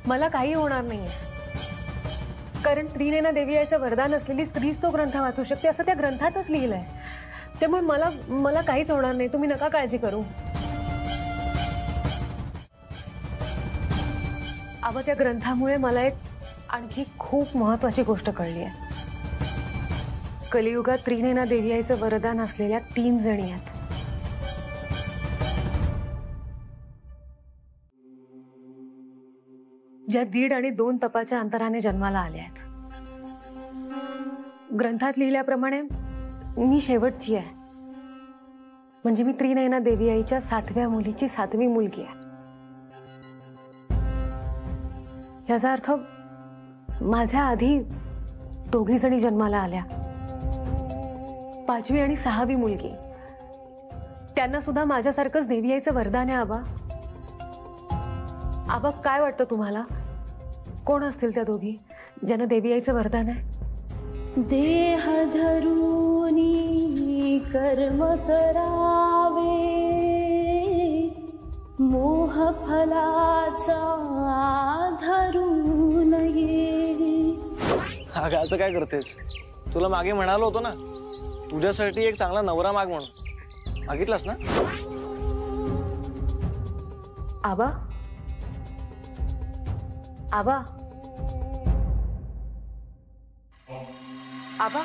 मला काही होणार नाहीये, कारण त्रिनेना देवी याचं वरदान असलेली स्त्रीच तो ग्रंथ वाचू शकते असं त्या ग्रंथातच लिहिलंय. त्यामुळे मला काहीच होणार नाही, तुम्ही नका काळजी करू. अहो, त्या ग्रंथामुळे मला एक आणखी खूप महत्वाची गोष्ट कळली आहे. कलियुगात त्रिनेना देवी याचं वरदान असलेल्या 3 जणी आहेत. ज्या 1.5 आणि 2 तपाच्या अंतराने जन्माला आल्या आहेत. ग्रंथात लिहिल्याप्रमाणे मी शेवटची आहे, म्हणजे मी त्रिनयना देवी आईच्या 7व्या मुलीची 7वी मुलगी आहे. याचा अर्थ माझ्या आधी 2 जणी जन्माला आल्या. 5वी आणि 6वी मुलगी, त्यांना सुद्धा माझ्यासारखंच देवी आईचं वरदान आहे. आबा काय वाटतं तुम्हाला, कोण असतील त्या दोघी ज्यांना देवी आईचं वरदान आहे? देह धरूनी कर्म करावे, मोह फलाचा धरू नये. अगं असं काय करतेस? तुला मागे म्हणालो होतो ना, तुझ्यासाठी एक चांगला नवरा माग म्हणून. मागितलास ना? आबा आबा आबा,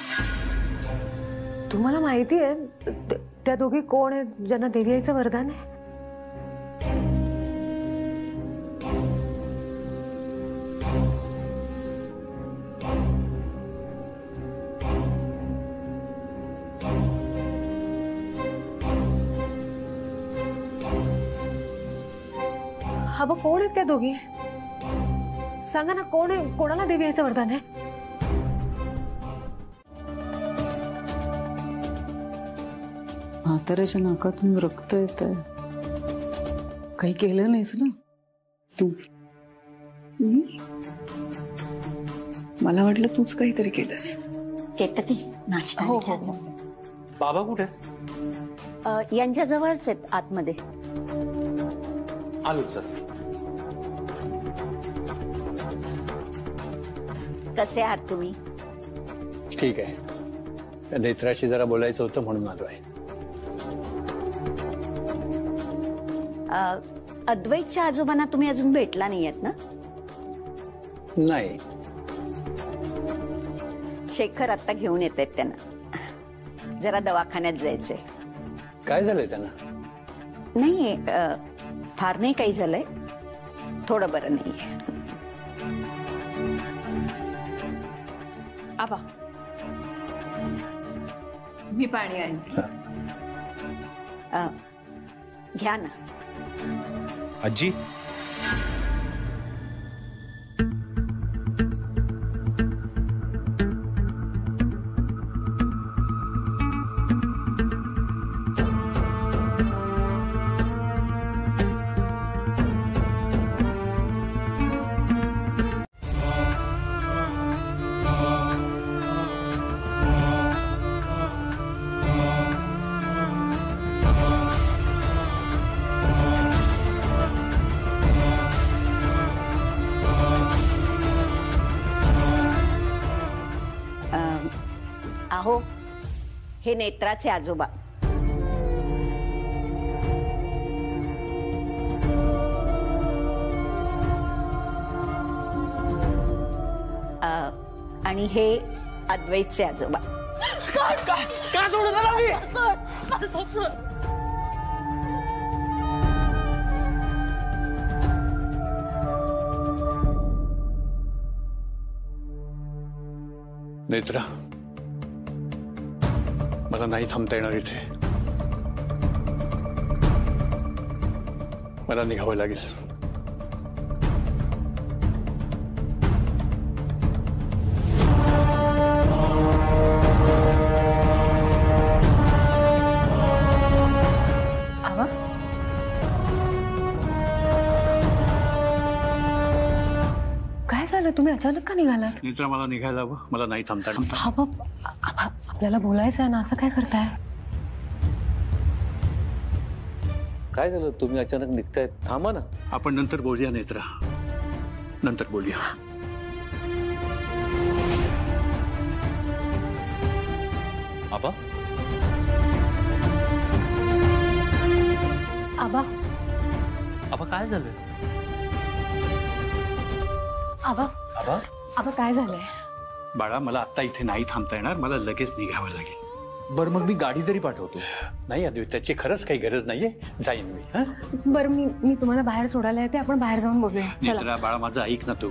तुम्हाला माहिती आहे त्या दोघी कोण आहेत ज्यांना देवी आईचं वरदान आहे? आबा कोण आहेत त्या दोघी? सांगा ना, कोण आहे, कोणाला देवी आईचं वरदान आहे? म्हाताऱ्याच्या नाकातून रक्त येत आहे. काही केलं नाहीस ना तू? मला वाटलं तूच काहीतरी केलंस. केतकी नाश्ता. हो. बाबा कुठे आहेत? यांच्या जवळच आहेत आतमध्ये. आलो सर. कसे आहात तुम्ही? ठीक आहे. नेत्राशी जरा बोलायचं होतं म्हणून आलोय. अद्वैतच्या आजोबांना तुम्ही अजून भेटला नाहीयेत ना? नाही. शेखर आता घेऊन येत आहेत त्यांना. जरा दवाखान्यात जायचंय. काय झालंय त्यांना? नाही फार नाही काही झालंय, थोडं बरं नाहीये. आबा मी पाणी आणते. घ्या ना. आजी अहो हे नेत्राचे आजोबा. आणि हे अद्वैतचे आजोबा. का सोडून आला मी? नेत्रा, मला नाही थांबता येणार इथे. मला निघावं लागेल. आबा काय झालं? तुम्ही अचानक का निघालात? नेत्रा, मला निघायला हवं. मला नाही थांबता येणार. आबा आपल्याला बोलायचं आहे ना, असं काय करताय? काय झालं? तुम्ही अचानक निघतायत? थांबा ना. आपण नंतर बोलूया नेत्रा, नंतर बोलूया. आबा आबा आबा काय झालंय? आबा आबा आबा काय झालंय? बाळा, मला आता इथे नाही थांबता येणार. मला लगेच निघावं लागेल. बरं मग मी गाडी तरी पाठवतो. नाही अद्वैत, त्याची खरंच काही गरज नाहीये. जाईन मी. हा बरं मी तुम्हाला बाहेर सोडायला येते. आपण बाहेर जाऊन बघूया. चला. नेत्रा बाळा, माझं ऐक ना तू.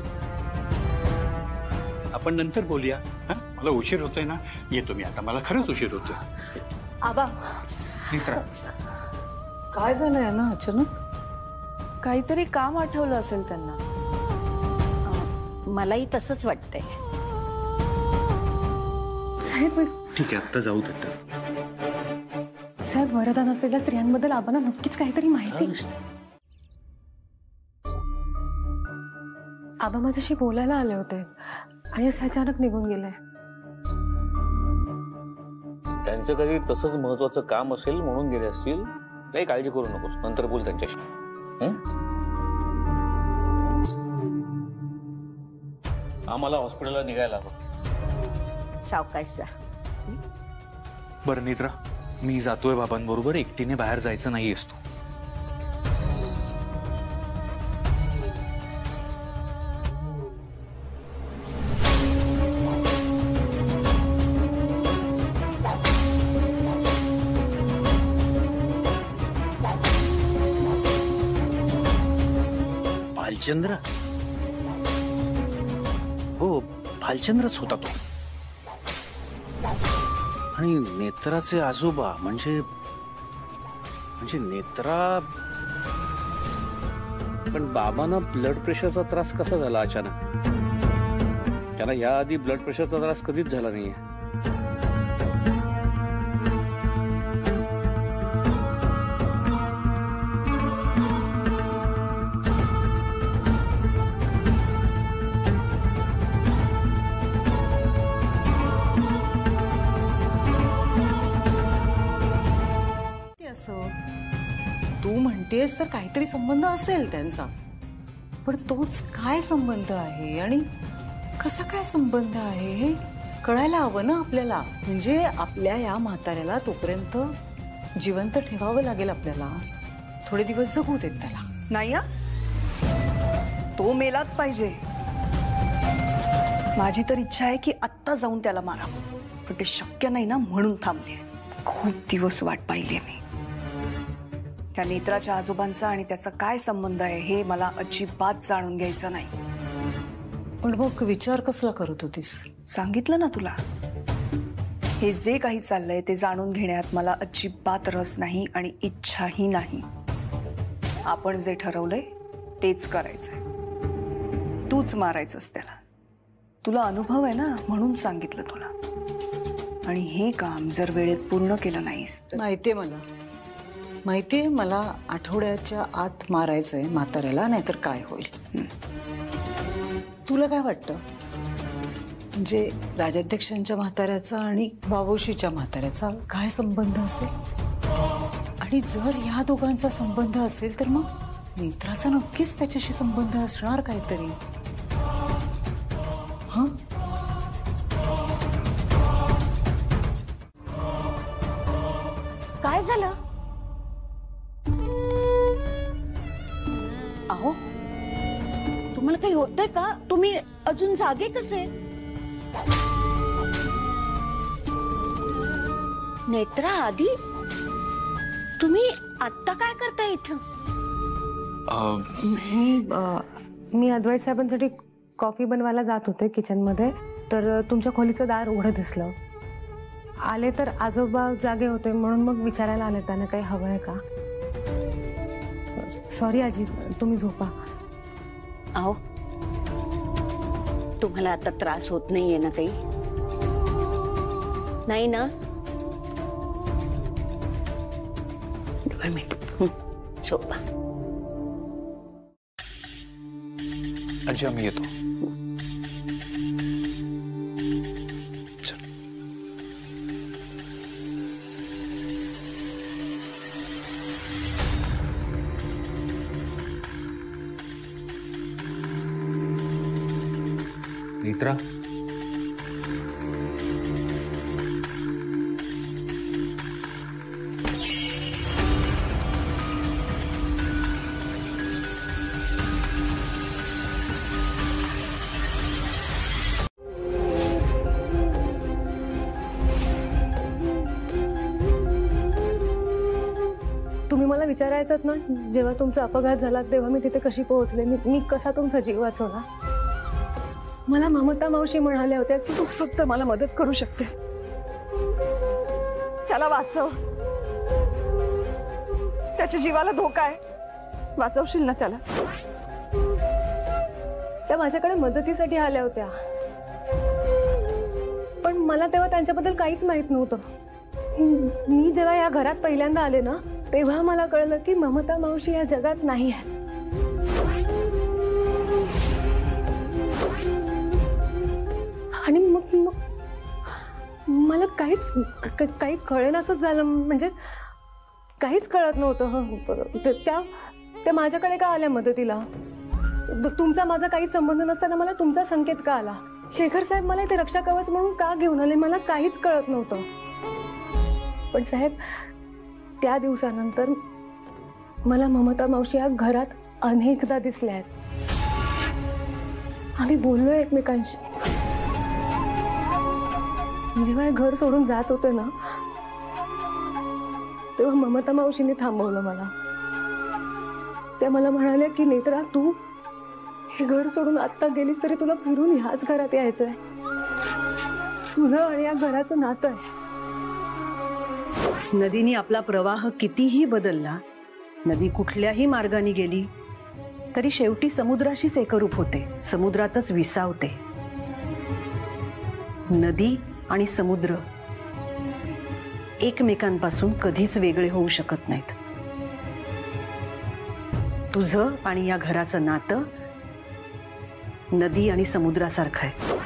आपण नंतर बोलूया. हा, मला उशीर होतोय ना. येतो मी आता. मला खरंच उशीर होतोय. आबा नेत्रा काय झालंय ना अचानक? काहीतरी काम आठवलं असेल त्यांना. मलाही तसंच वाटतंय. साहेब ठीक आहे, आत्ता जाऊ देत. साहेब, वरदान असलेल्या स्त्रियांबद्दल आबांना नक्कीच काहीतरी माहिती. आबा माझ्याशी बोलायला आले होते आणि असं अचानक निघून गेले. त्यांचं कधी तसंच महत्वाचं काम असेल म्हणून गेले असतील. काही काळजी करू नकोस, नंतर बोल त्यांच्याशी. आम्हाला हॉस्पिटलला निघायला हवं. सावकाश जा. बरं नेत्रा, मी जातोय बाबांबरोबर. एकटीने बाहेर जायचं नाहीयेस तू. भालचंद्र? हो, भालचंद्रच होता तो. आणि नेत्राचे आजोबा म्हणजे नेत्रा. पण बाबांना ब्लड प्रेशरचा त्रास कसा झाला अचानक? त्याला याआधी ब्लड प्रेशरचा त्रास कधीच झाला नाहीये. तू म्हणतेस तर काहीतरी संबंध असेल त्यांचा, पण तोच काय संबंध आहे आणि कसा काय संबंध आहे हे कळायला हवं ना आपल्याला. म्हणजे आपल्या या म्हाताऱ्याला तोपर्यंत जिवंत ठेवावं लागेल आपल्याला. थोडे दिवस जगू देत त्याला. नाही हा, तो मेलाच पाहिजे. माझी तर इच्छा आहे की आत्ता जाऊन त्याला मारावं, पण ते शक्य नाही ना म्हणून थांबले. खूप दिवस वाट पाहिली मी. त्या नेत्राच्या आजोबांचा आणि त्याचा काय संबंध आहे हे मला अजिबात जाणून घ्यायचं नाही. पण मग विचार कसला करत होतीस? सांगितलं ना तुला, हे जे काही चाललंय ते जाणून घेण्यात मला अजिबात रस नाही आणि इच्छाही नाही. आपण जे ठरवलंय तेच करायचंय. तूच मारायचंस त्याला. तुला अनुभव आहे ना म्हणून सांगितलं तुला. आणि हे काम जर वेळेत पूर्ण केलं नाहीस तर माहितीये मला आठवड्याच्या आत मारायचंय म्हाताऱ्याला, नाहीतर काय होईल. तुला काय वाटतं, म्हणजे राजाध्यक्षांच्या म्हाताऱ्याचा आणि बाबूशीच्या म्हाताऱ्याचा काय संबंध असेल? आणि जर ह्या दोघांचा संबंध असेल तर मग नेत्राचा नक्कीच त्याच्याशी संबंध असणार काहीतरी. हा, काय झालं? अहो, तुम्हाला काही होतंय का? तुम्ही अजून जागे कसे? नेत्रा, आधी तुम्ही आत्ता काय करताय इथं? मी अद्वैत साहेबांसाठी कॉफी बनवायला जात होते किचनमध्ये, तर तुमच्या खोलीचं दार उघडं दिसलं. आले तर आजोबा जागे होते, म्हणून मग विचारायला आले त्यांना काही हवंय का. सॉरी आजी, तुम्ही झोपा. अहो, तुम्हाला आता त्रास होत नाहीये ना काही? नाही ना? झोपा. आजी आम्ही येतो. नेत्रा, तुम्ही मला विचारायचं ना, जेव्हा तुमचा अपघात झाला तेव्हा मी तिथे कशी पोहोचले, मी कसा तुमचा जीव वाचवला. मला ममता मावशी म्हणाल्या होत्या की तूच फक्त मला मदत करू शकतेस, त्याला वाचव, त्याच्या जीवाला धोका आहे, वाचवशील ना त्याला. त्या माझ्याकडे मदतीसाठी आल्या होत्या, पण मला तेव्हा त्यांच्याबद्दल काहीच माहित नव्हतं. मी जेव्हा या घरात पहिल्यांदा आले ना, तेव्हा मला कळलं की ममता मावशी या जगात नाही आहेत. आणि मग मला काही कळेनासंच झालं, म्हणजे काहीच कळत नव्हतं. त्या माझ्याकडे का आल्या मदतीला? तुमचा माझा काहीच संबंध नसताना मला तुमचा संकेत का आला? शेखर साहेब मला इथे रक्षा कवच म्हणून का घेऊन आले मला काहीच कळत नव्हतं. पण साहेब, त्या दिवसानंतर मला ममता मावशी या घरात अनेकदा दिसल्या आहेत. आम्ही बोललोय एकमेकांशी. जेव्हा हे घर सोडून जात होते ना, तेव्हा ममता मावशीने थांबवलं मला. त्या मला म्हणाल्या की नेत्रा, तू हे घर सोडून आत्ता गेलीस तरी तुला फिरून ह्याच घरात यायचंय. तुझं आणि या घराचं नातं आहे. नदीने आपला प्रवाह कितीही बदलला, नदी कुठल्याही मार्गाने गेली तरी शेवटी समुद्राशीच एकरूप होते, समुद्रातच विसावते. नदी आणि समुद्र एकमेकांपासून कधीच वेगळे होऊ शकत नाहीत. तुझं आणि या घराचं नातं नदी आणि समुद्रासारखं आहे.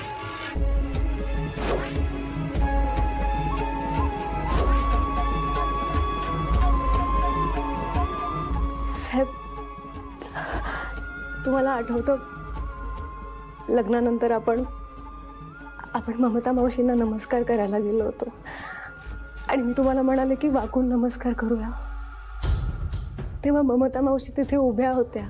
साहेब, तुम्हाला आठवतं लग्नानंतर आपण ममता मावशींना नमस्कार करायला गेलो होतो आणि मी तुम्हाला म्हणाले की वाकून नमस्कार करूया. तेव्हा ममता मावशी तिथे उभ्या होत्या.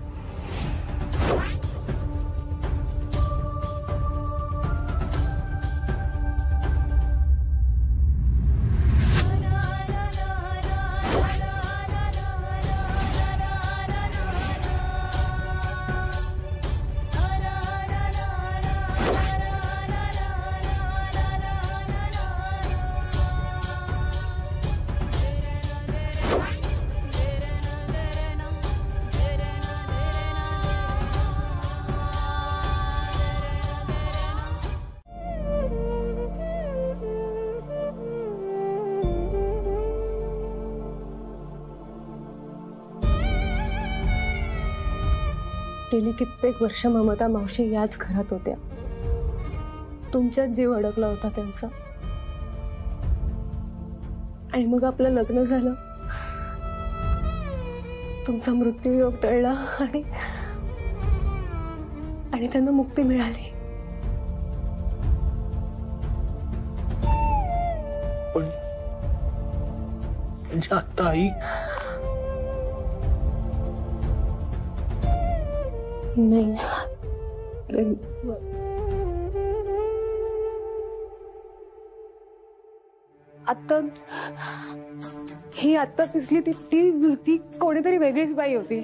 गेली कित्येक वर्ष ममता मावशी याच घरात होत्या. तुमच्यात जीव अडकला होता त्यांचा. आणि मग आपलं लग्न झालं, तुमचा मृत्यूयोग टळला आणि त्यांना मुक्ती मिळाली. पण म्हणजे आता आई नाही, आता ही आता दिसली ती ती ती कोणीतरी वेगळीच बाई होती.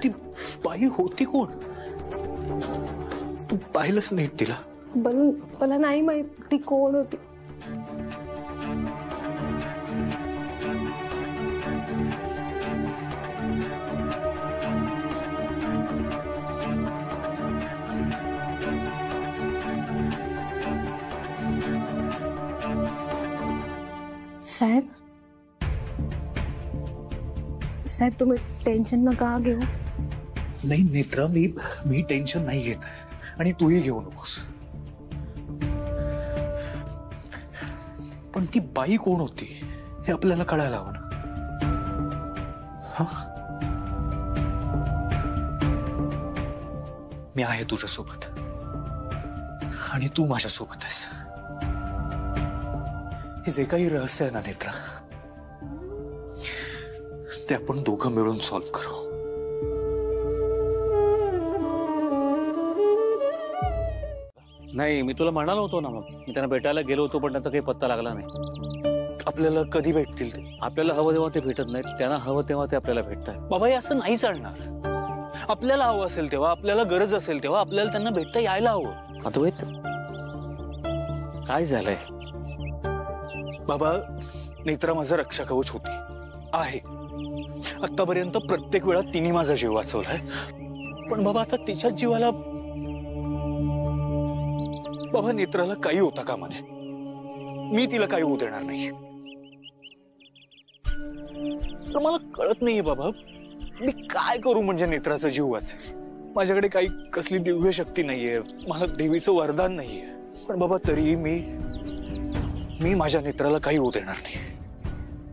ती बाई होती कोण? तू पाहिलंच नाही तिला? मला नाही माहित ती कोण होती. साहेब, साहेब तुम्ही टेन्शन नका घेऊ. नाही नेत्रा, मी टेन्शन नाही घेत आणि तूही घेऊ नकोस. पण ती बाई कोण होती हे आपल्याला कळायला हवं ना. मी आहे तुझ्यासोबत आणि तू माझ्यासोबत आहेस. हे जे काही रहस्य आहे ना नेत्रा, ते आपण दोघं मिळून सॉल्व्ह करू. नाही, मी तुला म्हणालो होतो ना, मग मी त्यांना भेटायला गेलो होतो पण त्यांचा काही पत्ता लागला नाही. आपल्याला कधी भेटतील ते? आपल्याला हवं तेव्हा ते भेटत नाहीत, त्यांना हवं तेव्हा ते आपल्याला भेटतात. बाबा हे असं नाही चालणार. आपल्याला हवं असेल तेव्हा, आपल्याला गरज असेल तेव्हा आपल्याला त्यांना भेटता यायला हवं. अद्वैत, काय झालंय? बाबा, नेत्रा माझं रक्षा कवच होती, आहे. आतापर्यंत प्रत्येक वेळा तिने माझा जीव वाचवलाय. पण बाबा आता तिच्या जीवाला, बाबा नेत्राला काही होता कामा नये. मी तिला काही होऊ देणार नाही. पण मला कळत नाहीये बाबा, मी काय करू म्हणजे नेत्राचा जीव वाचेल. माझ्याकडे काही कसली दिव्य शक्ती नाहीये, मला देवीचं वरदान नाहीये. पण बाबा तरीही मी माझ्या नेत्राला काही होऊ देणार नाही.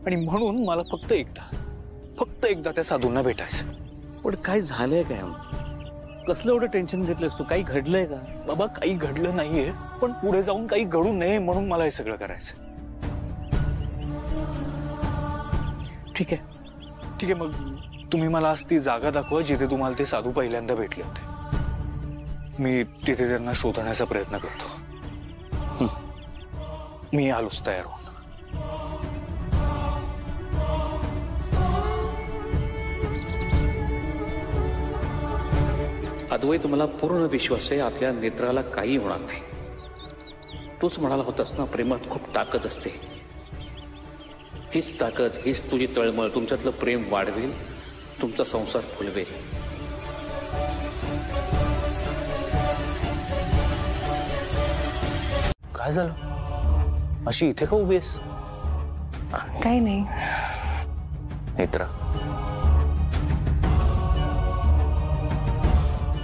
आणि म्हणून मला फक्त एकदा त्या साधूंना भेटायचं. पण काय झालंय काय? कसलं एवढं टेन्शन घेतलंस तू? काही घडलंय का? बाबा काही घडलं नाहीये, पण पुढे जाऊन काही घडू नये म्हणून मला हे सगळं करायचं. ठीक आहे, ठीक आहे. मग तुम्ही मला आज ती जागा दाखवा जिथे तुम्हाला ते साधू पहिल्यांदा भेटले होते. मी तिथे त्यांना शोधण्याचा प्रयत्न करतो. मी आलोच तयार होऊन. अद्वैत, मला पूर्ण विश्वास आहे आपल्या नेत्राला काही होणार नाही. तूच म्हणाला होतास ना, प्रेमात खूप ताकद असते. हीच ताकद, हीच तुझी तळमळ तुमच्यातलं प्रेम वाढवेल, तुमचा संसार फुलवेल. काय झालं? अशी इथे का उभी आहेस? काही नाही. नेत्रा,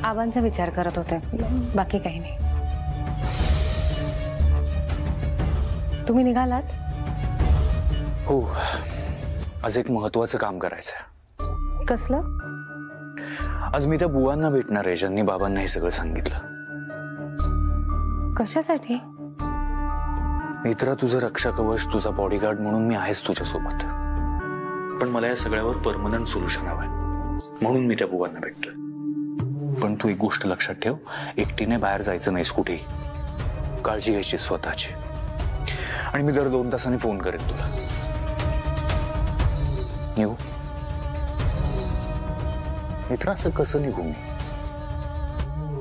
आबांचा विचार करत होते, बाकी काही नाही. तुम्ही निघालात? हो, आज एक महत्वाचं काम करायचंय. कसलं? आज मी त्या बुवांना भेटणार आहे ज्यांनी बाबांना हे सगळं सांगितलं. कशासाठी? नेत्रा, तुझं रक्षा कवच, तुझा बॉडीगार्ड म्हणून मी आहेच तुझ्यासोबत. पण मला या सगळ्यावर परमनंट सोल्युशन हवंय, म्हणून मी त्या बुवांना भेटतोय. पण तू एक गोष्ट लक्षात ठेव, एकटीने बाहेर जायचं नाहीस कुठेही. काळजी घ्यायची स्वतःची. आणि मी दर 2 तासांनी फोन करेन तुला. येऊ? मित्र, असं कसं निघू मी?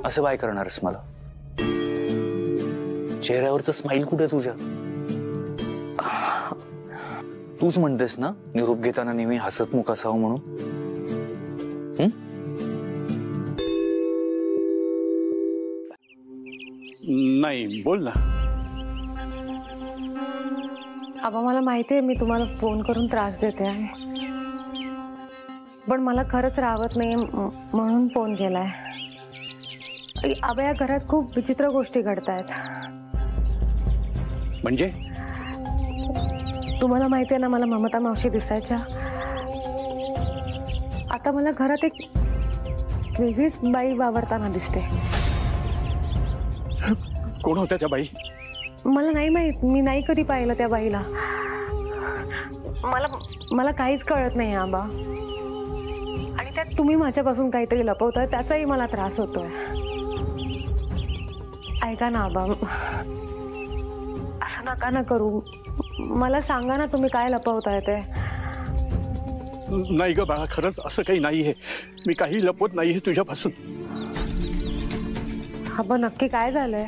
असं काय करणारस मला? चेहऱ्यावरचं स्माईल कुठे तुझ्या? तूच म्हणतेस ना निरोप घेताना नेहमी हसतमुख असावं म्हणून. नाही, बोल ना. आबा, मला माहिती आहे मी तुम्हाला फोन करून त्रास देते आहे, पण मला खरंच राहत नाही म्हणून फोन केलाय. अभया, घरात खूप विचित्र गोष्टी घडतायत. म्हणजे तुम्हाला माहितीये ना, मला ममता मावशी दिसायच्या. आता मला घरात एक वेगळीच बाई वावरताना दिसते. कोण होत्या त्या बाई? मला नाही माहित, मी नाही कधी पाहिलं त्या बाईला. मला काहीच कळत नाही आबा. आणि त्यात तुम्ही माझ्यापासून काहीतरी लपवताय, त्याचाही मला त्रास होतोय. ऐका ना आबा, असं नका ना करू. मला सांगा ना, तुम्ही काय लपवताय ते. नाही ग बाळा, खरंच असं काही नाहीये. मी काही लपवत नाहीये तुझ्यापासून. आबा, नक्की काय झालंय?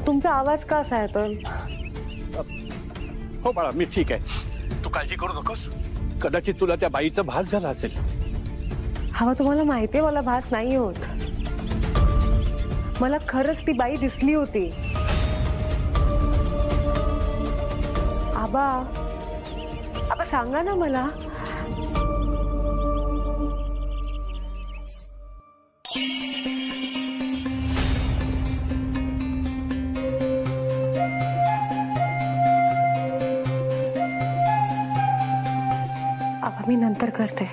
तुमचा आवाज का असा येतोय? हो बाळा, मी ठीक आहे. तू काळजी करू नकोस. कदाचित तुला त्या बाईचा भास झाला असेल. हवा, तुम्हाला माहितीये मला भास नाही होत. मला खरंच ती बाई दिसली होती. आबा, आबा सांगा ना मला. आबा, मी नंतर करते.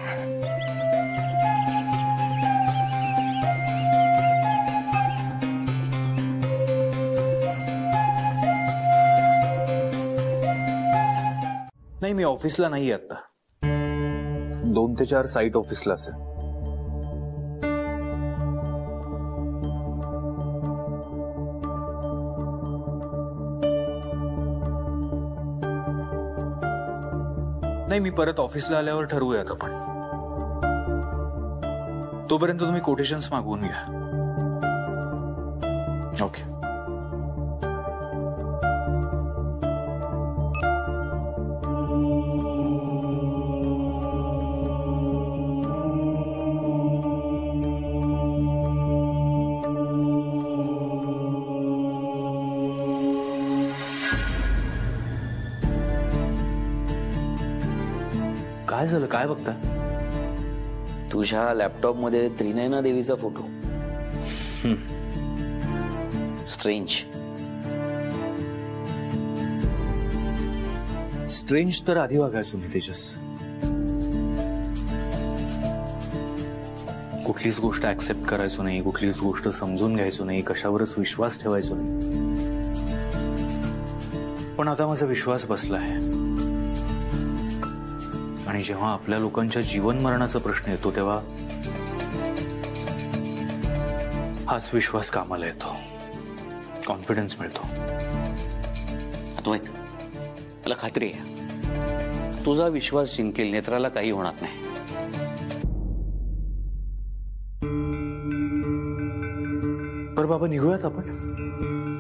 नाही, मी ऑफिसला नाही आता. 2 ते 4 साईट ऑफिसला असेल. नाही, मी परत ऑफिसला आल्यावर ठरवूयात आपण. तोपर्यंत तुम्ही कोटेशन्स मागवून घ्या. ओके. काय झालं? काय बघता? तुझ्या लॅपटॉप मध्ये त्रिनयना देवीचा फोटो. स्ट्रेंज. स्ट्रेंज तर आधी वागायचो मी तेजस. कुठलीच गोष्ट ऍक्सेप्ट करायचो नाही, कुठलीच गोष्ट समजून घ्यायचो नाही, कशावरच विश्वास ठेवायचो नाही. पण आता माझा विश्वास बसला आहे. आणि जेव्हा आपल्या लोकांच्या जीवन मरणाचा प्रश्न येतो तेव्हा हाच विश्वास कामाला येतो. कॉन्फिडन्स मिळतो. अद्वैत, मला खात्री आहे तुझा विश्वास जिंकेल. नेत्राला काही होणार नाही. पर बाबा, निघूयात आपण.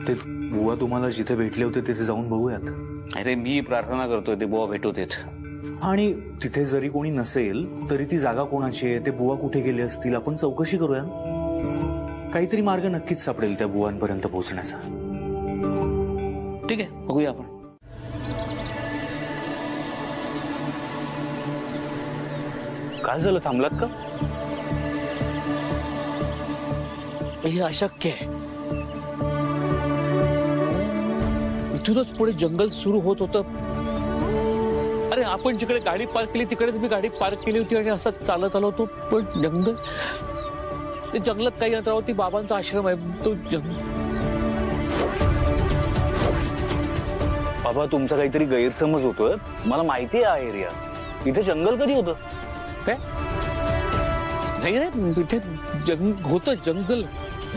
ते बुवा तुम्हाला जिथे भेटले होते तिथे जाऊन बघूयात. अरे, मी प्रार्थना करतोय ते बुवा भेटू देत. आणि तिथे जरी कोणी नसेल तरी ती जागा कोणाची आहे, ते बुवा कुठे गेले असतील, आपण चौकशी करूया. काहीतरी मार्ग नक्कीच सापडेल त्या बुवांपर्यंत पोहोचण्याचा. ठीक आहे, बघूया आपण. काय झालं? थांबलात का? हे अशक्य आहे. इथूनच पुढे जंगल सुरू होत होतं. अरे, आपण जिकडे गाडी पार्क केली तिकडेच मी गाडी पार्क केली होती आणि असं चालत आलो होतो. पण जंगल, ते जंगलात काही अंतरावरती बाबांचा आश्रम आहे. तो बाबा, तुमचा काहीतरी गैरसमज होतोय. मला माहिती आहे एरिया. इथे जंगल कधी होतं? काय? नाही रे, इथे होतं जंगल.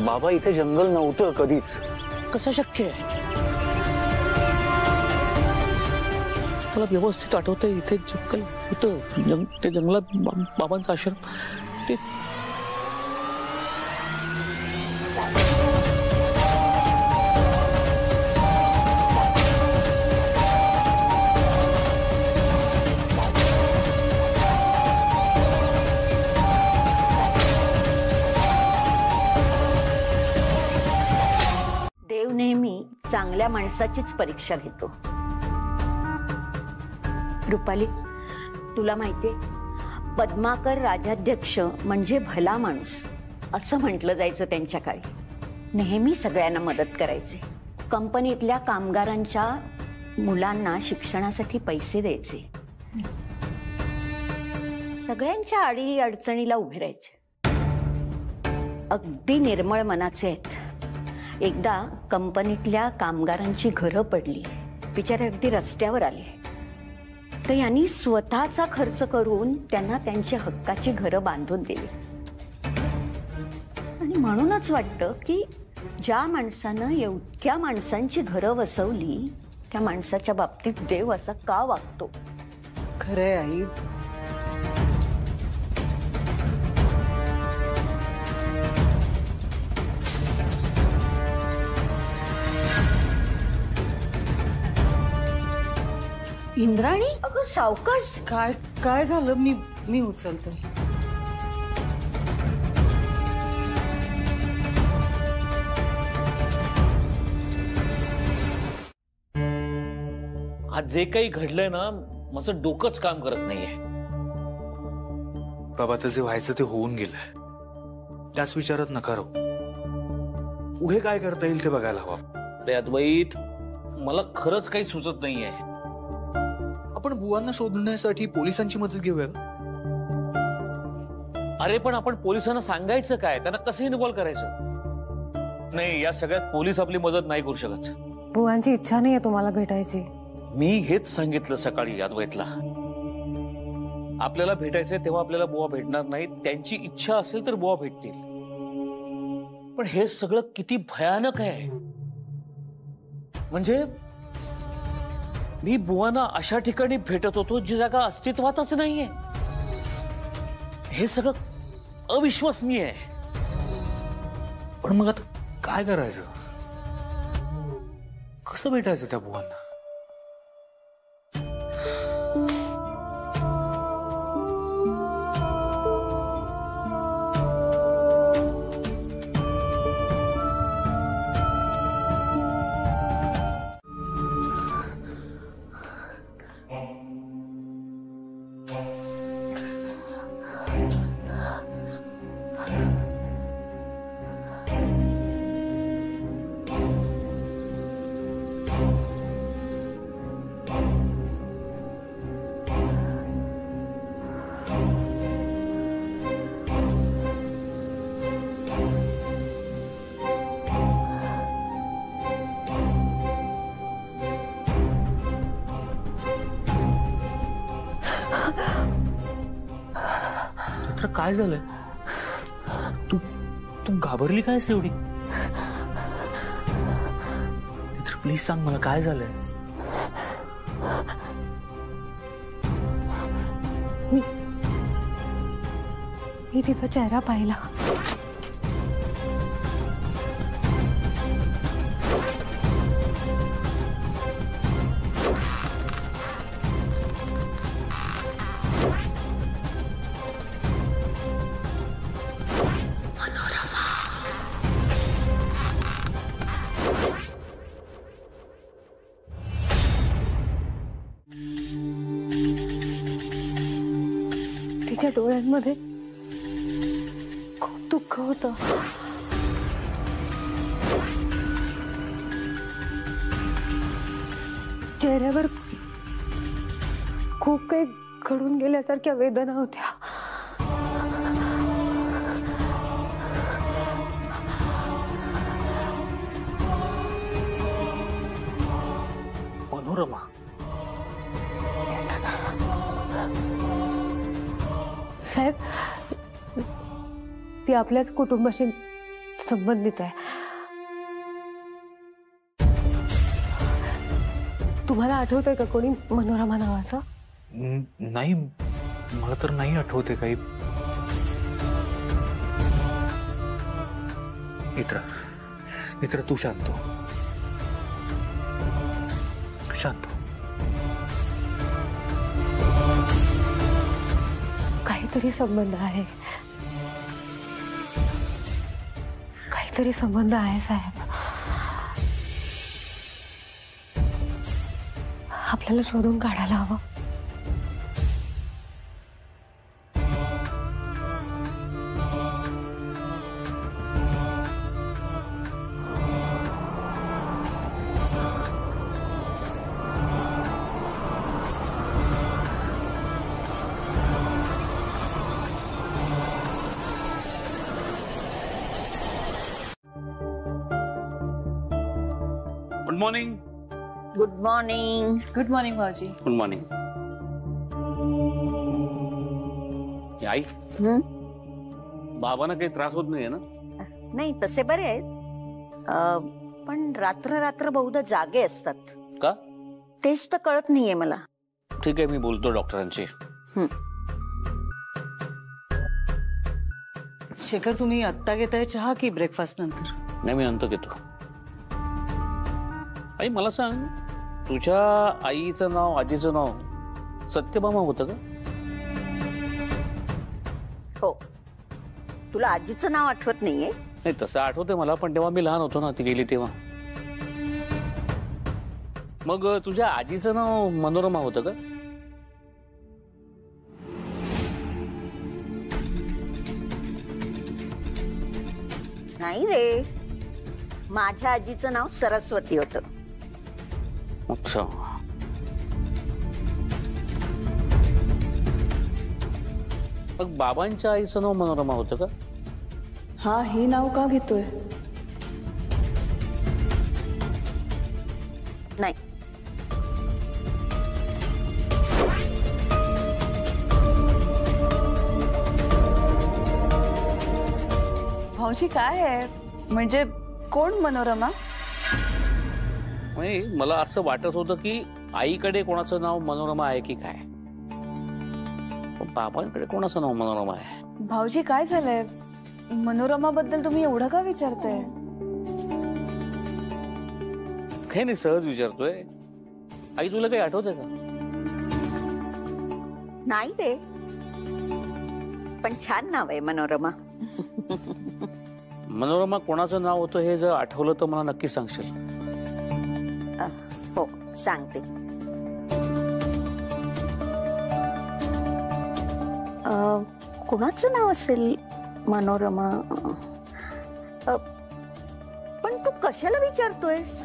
बाबा, इथे जंगल नव्हतं कधीच. कसं शक्य आहे? मला व्यवस्थित आठवतंय इथे जंगल होतं. ते जंगलात बाबांचा आश्रम. ते देव नेहमी चांगल्या माणसाचीच परीक्षा घेतो. रुपाली, तुला माहितीये पद्माकर राजाध्यक्ष म्हणजे भला माणूस असं म्हटलं जायचं त्यांच्या काळी. नेहमी सगळ्यांना मदत करायचे. कंपनीतल्या कामगारांच्या मुलांना शिक्षणासाठी पैसे द्यायचे. सगळ्यांच्या अडी अडचणीला उभे राहायचे. अगदी निर्मळ मनाचे आहेत. एकदा कंपनीतल्या कामगारांची घरं पडली, बिचारे अगदी रस्त्यावर आले, तर यांनी स्वतःचा खर्च करून त्यांना त्यांच्या हक्काची घरं बांधून दिली. आणि म्हणूनच वाटतं की ज्या माणसानं एवढ्या माणसांची घरं वसवली त्या माणसाच्या बाबतीत देव असा का वागतो? खरंय आई. इंद्राणी, अगं सावकाश. काय काय झालं? मी उचलते. आज जे काही घडलंय ना, माझं डोकंच काम करत नाहीये. बाबा, तर जे व्हायचं ते होऊन गेलंय. त्याच विचारात नका राहू. पुढे काय करता येईल ते बघायला हवं. अरे अद्वैत, मला खरंच काही सुचत नाहीये. आपण बुवांना शोधण्यासाठी पोलिसांची मदत घेऊया का? अरे पण आपण पोलिसांना सांगायचं काय? त्यांना कसं इन्व्हॉल्व करायचं? नाही, या सगळ्यात पोलीस आपली मदत नाही करू शकत. बुवांची इच्छा नाहीये तुम्हाला भेटायची. मी हेच सांगितलं सकाळी अद्वैतला. आपल्याला भेटायचंय तेव्हा आपल्याला बुवा भेटणार नाही. त्यांची इच्छा असेल तर बुवा भेटतील. पण हे सगळं किती भयानक आहे. म्हणजे मी बुवांना अशा ठिकाणी भेटत होतो जी जागा अस्तित्वातच नाहीये. हे सगळं अविश्वसनीय आहे. पण मग आता काय करायचं? कसं भेटायचं त्या बुवांना? काय झालंय? तू घाबरली काय एवढी? प्लीज सांग मला काय झालंय. मी तिचा चेहरा पाहिला. तिच्या डोळ्यांमध्ये खूप दुःख होतं. चेहऱ्यावर खूप काही घडून गेल्यासारख्या वेदना होत्या. मनोरमा, साहेब, ती आपल्याच कुटुंबाशी संबंधित आहे. तुम्हाला आठवतंय का कोणी मनोरमा नावाचं? नाही, मला तर नाही आठवते काही. मित्र तू शांत हो. शांत हो. काहीतरी संबंध आहे. काहीतरी संबंध आहे साहेब. आपल्याला शोधून काढायला हवं. Good morning. Good morning. Good morning भाऊजी. Good morning. आई, बाबांना काही त्रास होत नाहीये ना? नाही तसे बरे आहेत, पण रात्र रात्र बहुधा जागे असतात. का? तेच तर कळत नाहीये मला. ठीक आहे, मी बोलतो डॉक्टरांशी. शेखर, तुम्ही आत्ता घेताय चहा की ब्रेकफास्ट नंतर? नाही, मी नंतर घेतो. आई मला सांग, तुझ्या आईचं नाव, आजीचं नाव सत्यभामा होतं का? हो. तुला आजीचं नाव आठवत नाहीये? नाही, तसं आठवतंय मला, पण तेव्हा मी लहान होतो ना, ती गेली तेव्हा. मग तुझ्या आजीचं नाव मनोरमा होतं का? नाही रे, माझ्या आजीचं नाव सरस्वती होतं. अच्छा. मग बाबांच्या आईचं नाव मनोरमा होतं का? हा, हे नाव का घेतोय? नाही. भाऊजी काय आहे, म्हणजे कोण मनोरमा? नाही, मला असं वाटत होतं की आईकडे कोणाचं नाव मनोरमा आहे की काय, पण बाबांकडे कोणाचं नाव मनोरमा आहे? भाऊजी काय झालंय, मनोरमा बद्दल तुम्ही एवढं का विचारताय? काही नाही, सहज विचारतोय. आई, तुला काही आठवतंय का? नाही रे, पण छान नाव आहे मनोरमा. मनोरमा कोणाचं नाव होतं हे जर आठवलं तर मला नक्की सांगशील? हो, सांगते. कुणाचं नाव असेल मनोरमा? पण तू कशाला विचारतोयस?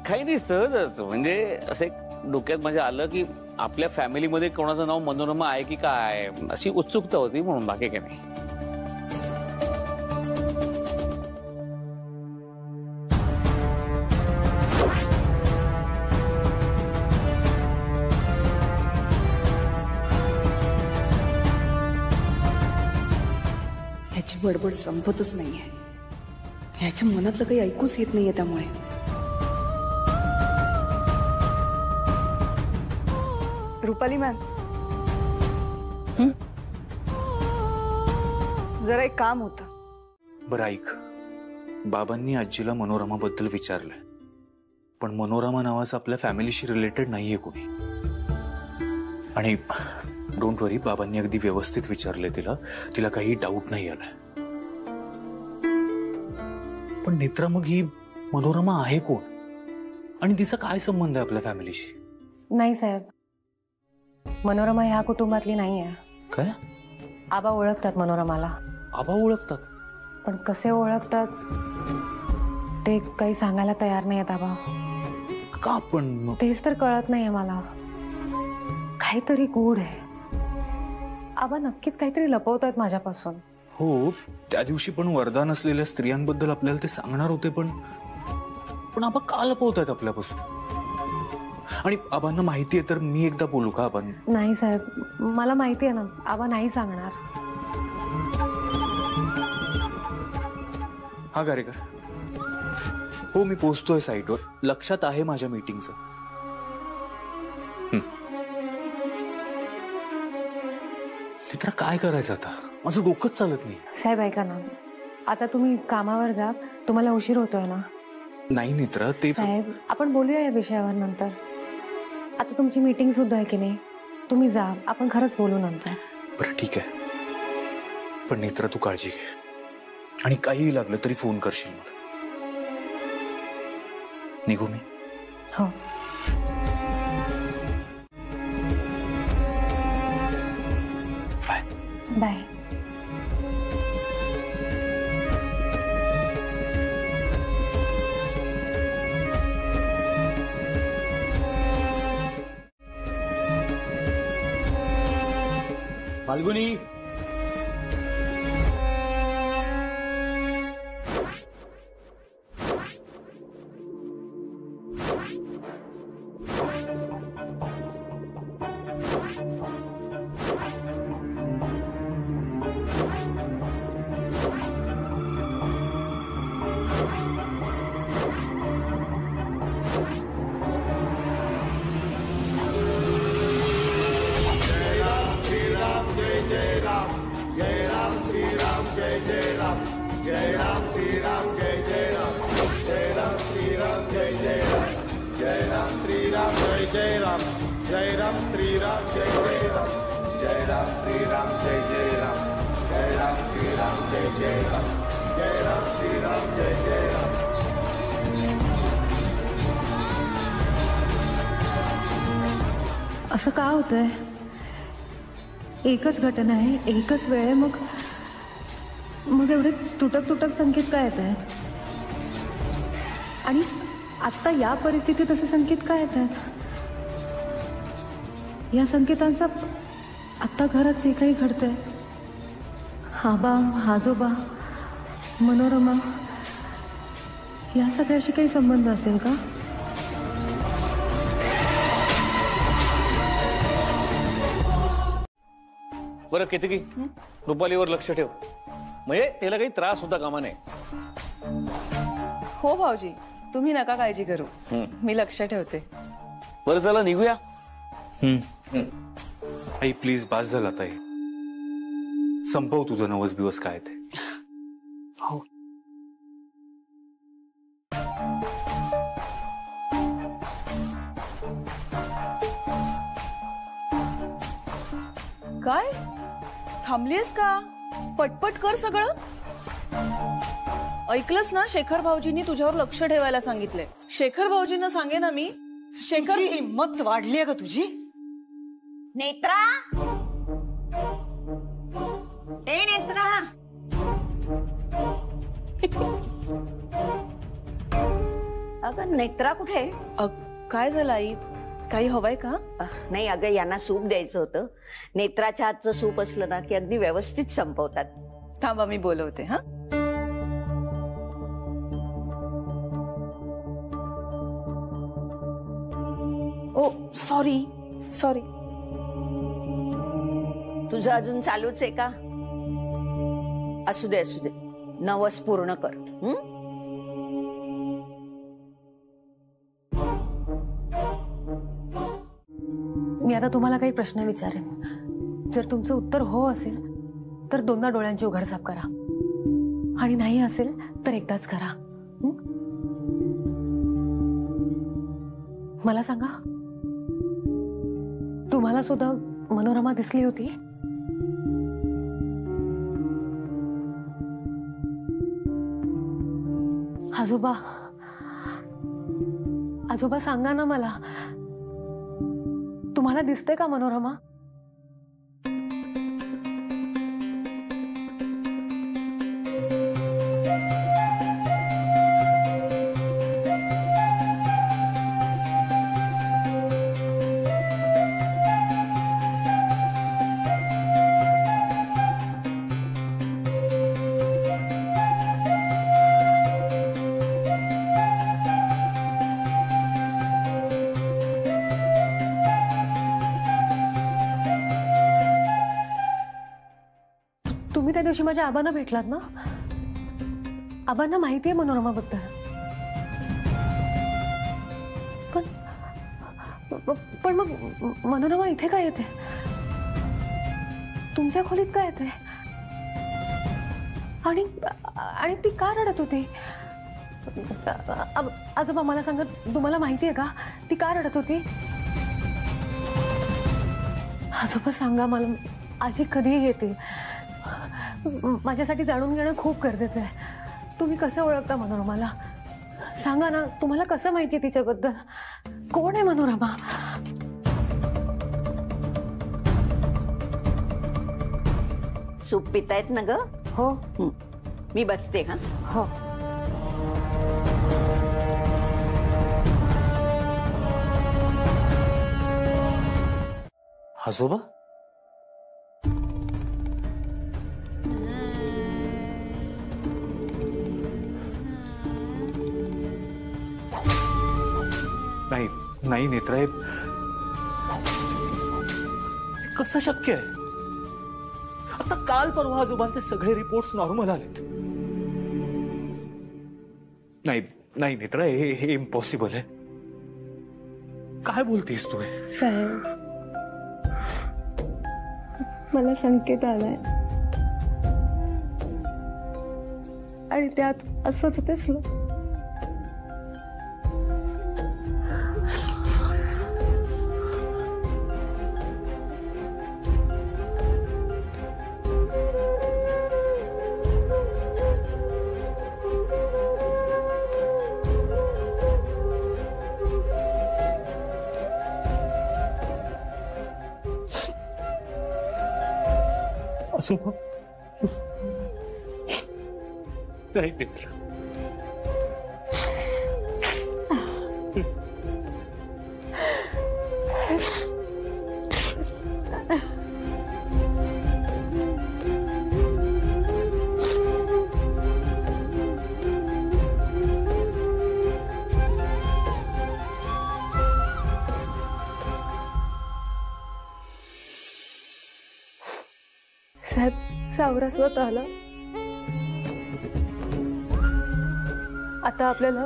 काही नाही, सहजच. म्हणजे असे डोक्यात माझ्या आलं की आपल्या फॅमिलीमध्ये कोणाचं नाव मनोरमा आहे की काय, अशी उत्सुकता होती, म्हणून. बाकी काही नाही. ह्याची बडबड संपतच नाहीये. ह्याच्या मनातलं काही ऐकूच येत नाहीये. त्यामुळे रुपाली मॅम, जरा एक काम होतं. बरं ऐक, बाबांनी आजीला मनोरमाबद्दल विचारलंय, पण मनोरमा नावाचं आपल्या फॅमिलीशी रिलेटेड नाहीये कोणी. आणि डोंट वरी, बाबांनी अगदी व्यवस्थित विचारले तिला काही डाऊट नाही आलाय. पण नेत्रा, मग ही मनोरमा आहे कोण आणि तिचा काय संबंध आहे आपल्या फॅमिलीशी? नाही साहेब, मनोरमा ह्या कुटुंबातली नाही आहे. काय? आबा ओळखतात मनोरमाला. आबा ओळखतात? पण कसे ओळखतात ते काही सांगायला तयार नाही आहेत आबा. का पण? तेच तर कळत नाहीये मला. काहीतरी गूढ आहे. आबा नक्कीच काहीतरी लपवतात माझ्यापासून. हो, त्या दिवशी पण वरदान असलेल्या स्त्रियांबद्दल आपल्याला ते सांगणार होते, पण आबा का लपवतायत आपल्यापासून? आणि आबांना माहिती आहे तर मी एकदा बोलू का आबांना? नाही साहेब, मला माहिती आहे ना, आबा नाही सांगणार. हा गारेकर, हो मी पोहोचतोय साईटवर. लक्षात आहे माझ्या मीटिंगचं. मित्रा, काय करायचं आता? माझं डोकंच चालत नाही. साहेब ऐका ना, आता तुम्ही कामावर जा, तुम्हाला उशीर होतोय ना. नाही नेत्रा, ते साहेब आपण बोलूया या विषयावर नंतर. आता तुमची मीटिंग सुद्धा आहे की नाही, तुम्ही जा, आपण खरंच बोलू नंतर. बरं ठीक आहे, पण नेत्रा तू काळजी घे आणि काहीही लागलं तरी फोन करशील मला. निघू मी? हो. बाय. बाय. फाल्गुनी, असं का होतंय? एकच घटना आहे, एकच वेळ आहे, मग एवढे तुटक तुटक संकेत काय येत आहेत? आणि आता या परिस्थितीत असे संकेत काय येत आहेत? या संकेतांचा आता घरात जे काही घडतंय, आबा, आजोबा, मनोरमा, या सगळ्याशी काही संबंध असेल का? बरं केतकी, रुपालीवर लक्ष ठेव, म्हणजे त्याला काही त्रास होता कामा नये. हो भाऊजी, तुम्ही नका काळजी करू, मी लक्ष ठेवते. बरं चला निघूया. आई प्लीज, बास झाला ताई, संपव तुझं नवस बिवस काय ते. हो. काय थांबलीस का? पटपट कर सगळं. ऐकलंस ना, शेखर भाऊजींनी तुझ्यावर लक्ष ठेवायला सांगितलंय. शेखर भाऊजींना सांगे ना मी. शेखर, हिंमत वाढली आहे का तुझी? नेत्रा, ए नेत्रा, अगं नेत्रा कुठे? काय झालं आई? काही हवंय का? नाही अगं, यांना सूप द्यायचं होतं. नेत्राच्या हातचं सूप असलं ना की अगदी व्यवस्थित संपवतात. थांबा, मी बोलवते. हा, ओ सॉरी सॉरी. तुझं अजून चालूच आहे का? असू दे असू दे, नवस पूर्ण कर. मी आता तुम्हाला काही प्रश्न विचारेन. जर तुमचं उत्तर हो असेल तर दोनदा डोळ्यांची उघडझाप करा, आणि नाही असेल तर एकदाच करा. मला सांगा, तुम्हाला सुद्धा मनोरमा दिसली होती? आजोबा, आजोबा सांगा ना मला, तुम्हाला दिसते का मनोरमा? तुम्ही त्या दिवशी माझ्या आबांना भेटलात ना? आबांना माहिती आहे मनोरमाबद्दल. पण मग मनोरमा इथे काय येते? तुमच्या खोलीत काय येते? आणि ती का रडत होती? आजोबा मला सांगा, तुम्हाला माहिती आहे का ती का रडत होती? आजोबा सांगा मला, आजी कधीही येते. माझ्यासाठी जाणून घेणं खूप गरजेचं आहे. तुम्ही कसं ओळखता मनोरमाला? सांगा ना, तुम्हाला कसं माहिती तिच्याबद्दल? कोण आहे मनोरमा? सूप पितायत ना ग? हो. मी बसते. हा हो. आजोबा, नाही नाही नेत्रा, हे कसं शक्य आहे? आता काल परवा आजोबांचे सगळे रिपोर्ट्स नॉर्मल आलेत. नाही नाही नेत्रा, हे इम्पॉसिबल आहे. काय बोलतेस तू? साहेब, मला संकेत आलाय आणि त्यात असंच दिसलं. असं नाही मित्र. साहेब, सावरा स्वतःला. आता आपल्याला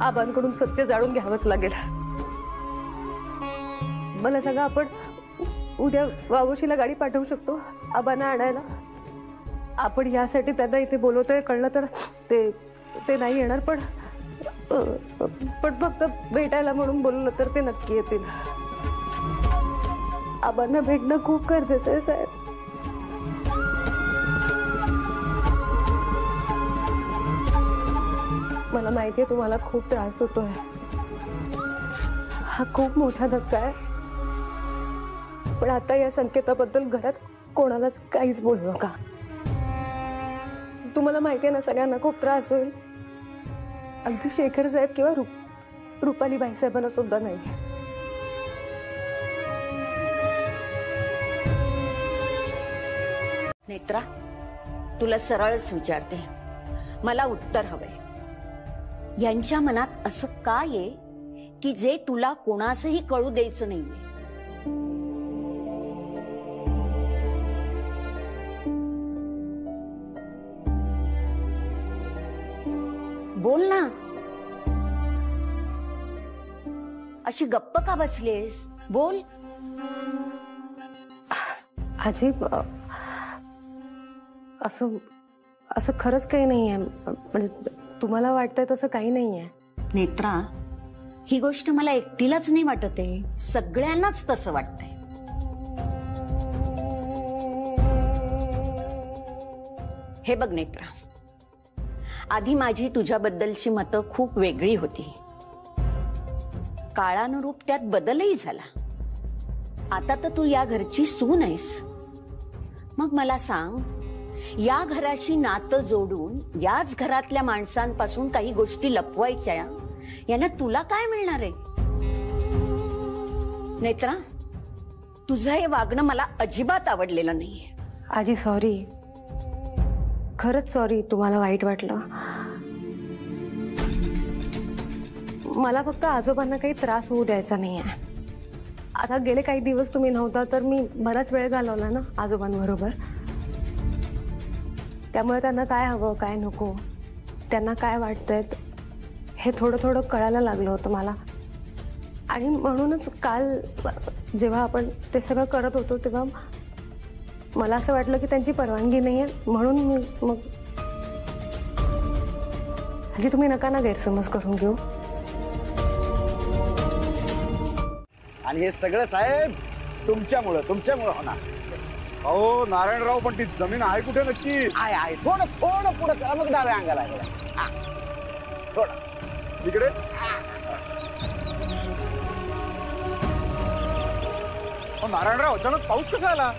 आबांकडून सत्य जाणून घ्यावंच लागेल. मला सांगा, आपण उद्या वावशीला गाडी पाठवू शकतो आबांना आणायला? आपण यासाठी त्यांना इथे बोलवतोय कळलं तर ते नाही येणार, पण फक्त भेटायला म्हणून बोलवलं तर ते नक्की येतील. आबांना भेटणं खूप गरजेचं आहे साहेब. मला माहितीये तुम्हाला खूप त्रास होतोय. हा खूप मोठा धक्का आहे, पण आता या संकेताबद्दल घरात कोणालाच काहीच बोलू नका. तुम्हाला माहितीये ना, सगळ्यांना खूप त्रास होईल. अगदी शेखर साहेब किंवा रुपाली बाई साहेबांना सुद्धा नाही. नेत्रा, तुला सरळच विचारते, मला उत्तर हवंय. यांच्या मनात असं काय आहे की जे तुला कोणासही कळू द्यायचं नाहीये? बोल ना. अशी गप्प का बसलीस? बोल. आजी, असं खरंच काही नाहीये. म्हणजे तुम्हाला वाटतंय तसं काही नाहीये. नेत्रा, ही गोष्ट मला एकटीलाच नाही वाटत आहे, सगळ्यांनाच तसं वाटतंय. हे बघ नेत्रा, आधी माझी तुझ्याबद्दलची मतं खूप वेगळी होती. काळानुरूप त्यात बदलही झाला. आता तर तू या घरची सून आहेस. मग मला सांग, या घराशी नातं जोडून याच घरातल्या माणसांपासून काही गोष्टी लपवायच्या, यानं तुला काय मिळणार आहे? नेत्रा, तुझं हे वागणं मला अजिबात आवडलेलं नाहीये. आजी सॉरी, खरंच सॉरी. तुम्हाला वाईट वाटलं. मला फक्त आजोबांना काही त्रास होऊ द्यायचा नाहीये. आता गेले काही दिवस तुम्ही नव्हता तर मी बराच वेळ घालवला ना आजोबांबरोबर. त्यामुळे त्यांना काय हवं काय नको, त्यांना काय वाटतंय हे थोडं थोडं कळायला लागलं होतं मला. आणि म्हणूनच काल जेव्हा आपण ते सगळं करत होतो तेव्हा मला असं वाटलं की त्यांची परवानगी नाहीये, म्हणून मी मग. आजी, तुम्ही नका ना गैरसमज करून घेऊ. आणि हे सगळं साहेब तुमच्यामुळं होणार. अहो नारायणराव, पण ती जमीन आहे कुठे नक्की? आहे थोडं पुढे चला, मग डाव्या अंगाला थोडं इकडे. नारायणराव, अचानक पाऊस कसा आला?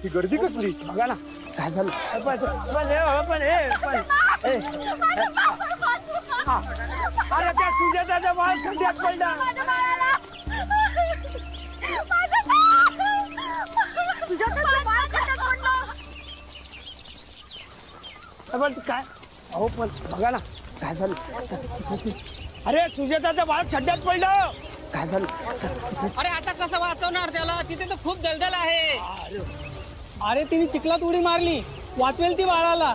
ही गर्दी कसली? बघा ना काय झालं. अरे त्या सुजाताच्या बाळ खड्ड्यात पडला. काय? अहो पण बघा ना काय झालं. अरे सुजाताचं बाळ खड्ड्यात पडलं. काय झालं? अरे आता कसं वाचवणार त्याला? तिथे तर खूप दलदल आहे. अरे तिने चिखलात उडी मारली, वाचवेल ती बाळाला.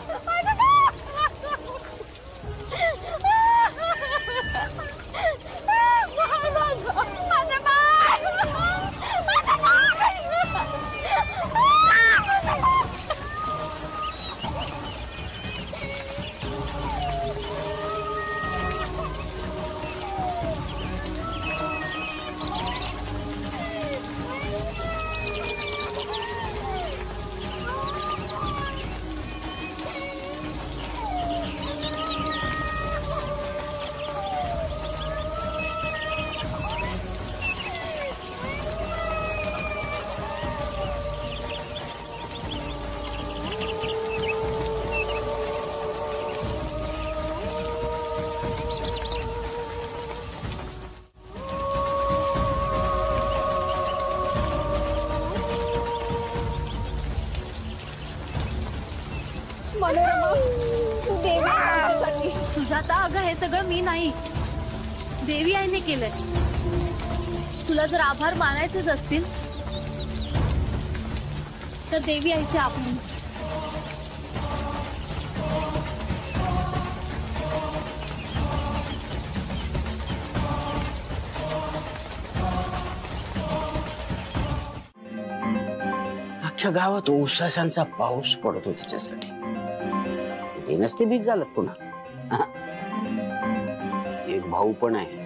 मनोरमा देवी आहे आमच्यासाठी. सुजाता, अगं हे सगळं मी नाही, देवी आईने केलंय. तुला जर आभार मानायचेच असतील तर देवी आईचे आपण. अख्ख्या गावात उसासांचा पाऊस पडतो तिच्यासाठी. ते नसते भीक घालत पुन्हा. एक भाऊ पण आहे,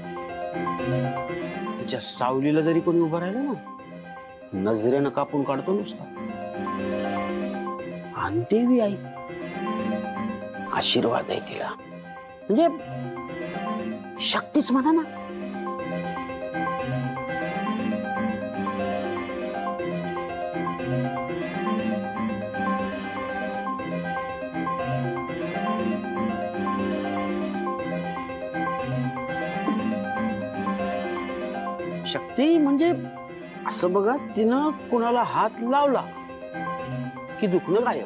तिच्या सावलीला जरी कोणी उभं राहिलं ना, नजरेनं कापून काढतो नुसता. आणि देवी आई आशीर्वाद आहे तिला, म्हणजे शक्तीच म्हणा ना. शक्ती म्हणजे असं बघा, तिनं कुणाला हात लावला की दुखणं गायब.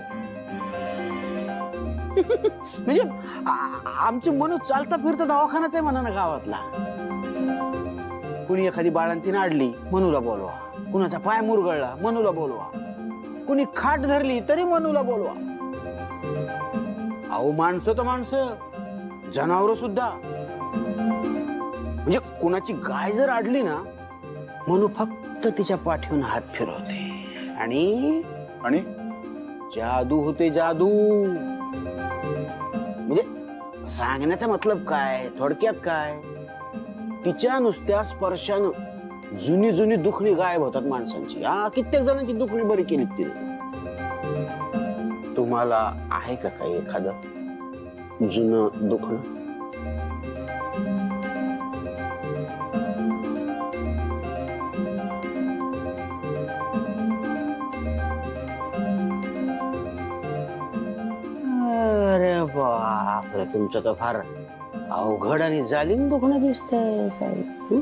म्हणजे आमची मन चालता फिरता दवाखानाच आहे म्हणा ना गावातला. कुणी एखादी बाळंतीन आडली, मनूला बोलवा. कुणाचा पाय मुरगळला, मनूला बोलवा. कुणी खाट धरली तरी मनूला बोलवा. अहो माणसं तर माणसं, जनावर सुद्धा. म्हणजे कुणाची गाय जर आडली ना, मनू फक्त तिच्या पाठीवरून हात फिरवते आणि जादू होते, जादू. म्हणजे सांगण्याचा मतलब काय, थोडक्यात काय, तिच्या नुसत्या स्पर्शानं जुनी जुनी दुखणी गायब होतात माणसांची. कित्येक जणांची दुखणी बरी केली तिने. तुम्हाला आहे का काही एखादं जुनं दुखणं? अरे बापरे, तुमचं तर फार अवघड आणि जालिम दुखणं दिसतंय साहेब.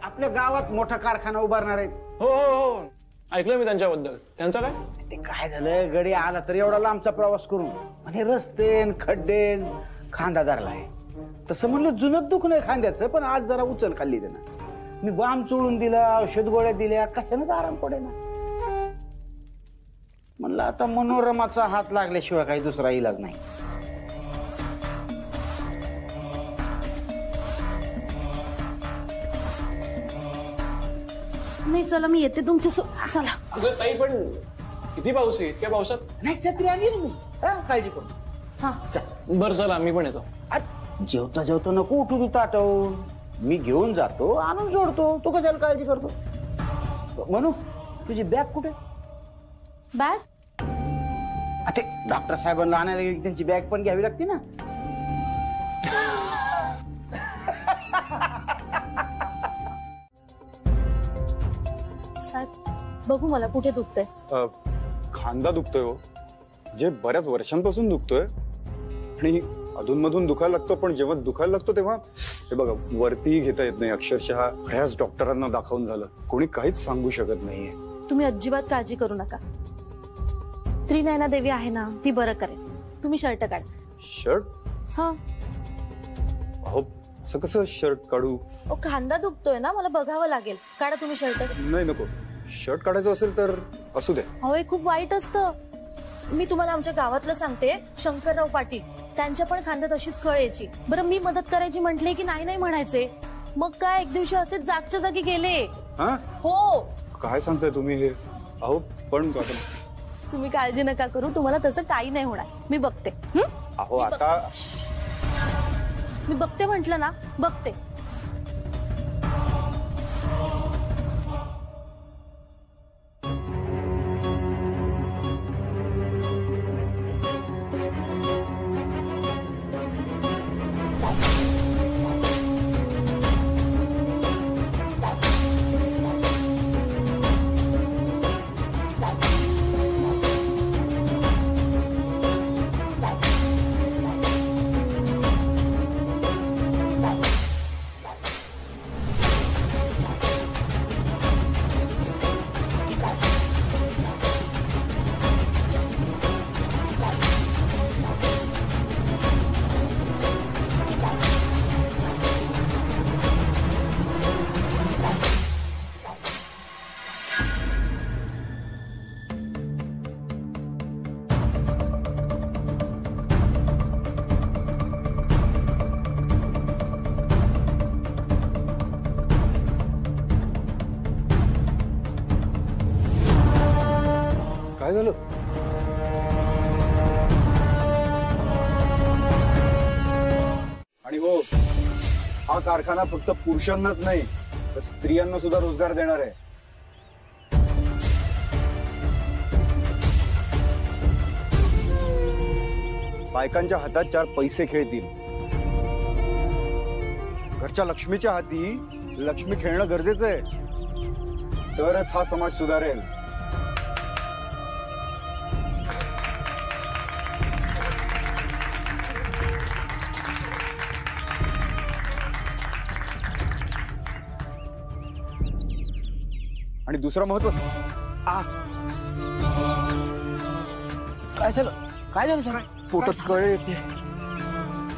आपल्या गावात मोठा कारखाना उभारणार आहेत. हो हो हो, ऐकलं मी त्यांच्याबद्दल. त्यांचं काय? ते काय झालं, गडी आला तर एवढा लांबचा प्रवास करून म्हणजे रस्ते खड्डे खांदा धरलाय. तसं म्हणलं जुनं दुखणं खांद्याचं, पण आज जरा उचल खाल्ली त्यानं. मी बाम चोळून दिला, औषध गोळ्या दिल्या, कशानंच आराम पडेना. म्हणलं आता मनोरमाचा हात लागल्याशिवाय काही दुसरा इलाज नाही. नाही, चला मी येते तुमच्या. चला. अगं ताई, पण किती पाऊस आहे इतक्या पावसात? नाही, छत्री आणली ना मी. काळजी करू. हा बरं, चला मी पण येतो. जेवता जेवता नको उठू तू ताटवून. मी घेऊन जातो, आणून जोडतो. तू कशाला काळजी करतो? म्हणू तुझी बॅग कुठे? बॅग? ते डॉक्टर साहेबांना आणायला गेली, त्यांची बॅग पण घ्यावी लागते ना. साहेब बघू मला कुठे दुखतंय. खांदा दुखतोय हो, जे बऱ्याच वर्षांपासून दुखतोय आणि अधूनमधून दुखायला लागतो. पण जेव्हा दुखायला लागतो तेव्हा हे बघा, वरतीही घेता येत नाही. अक्षरशः बऱ्याच डॉक्टरांना दाखवून झालं, कोणी काहीच सांगू शकत नाहीये. तुम्ही अजिबात काळजी करू नका. त्रिनयना देवी आहे ना, ती बरं करेल. तुम्ही शर्ट काढा. शर्ट? हा. अहो असं कसं शर्ट काढू? खांदा दुखतोय ना, मला बघावं लागेल. काढा तुम्ही शर्ट. नाही नको, शर्ट काढायचं असेल तर असू दे. अहो हे खूप वाईट असतं. मी तुम्हाला आमच्या गावातलं सांगते, शंकरराव पाटील, त्यांच्या पण खांद्यात अशीच कळ यायची. बरं मी मदत करायची म्हटले की नाही नाही म्हणायचे. मग काय एक दिवशी असेच जागच्या जागी गेले. हो. काय सांगताय तुम्ही हे? अहो पण तुम्ही काळजी नका करू, तुम्हाला तसं काही नाही होणार. मी बघते. अहो आता मी बघते म्हटलं ना, बघते. झालं? आणि हो, हा कारखाना फक्त पुरुषांनाच नाही तर स्त्रियांना सुद्धा रोजगार देणार आहे. बायकांच्या हातात 4 पैसे खेळतील. घरच्या लक्ष्मीच्या हाती लक्ष्मी खेळणं गरजेचं आहे, तरच हा समाज सुधारेल. आणि दुसरं महत्व, काय झालं? काय झालं सर? पोटात कळ येते.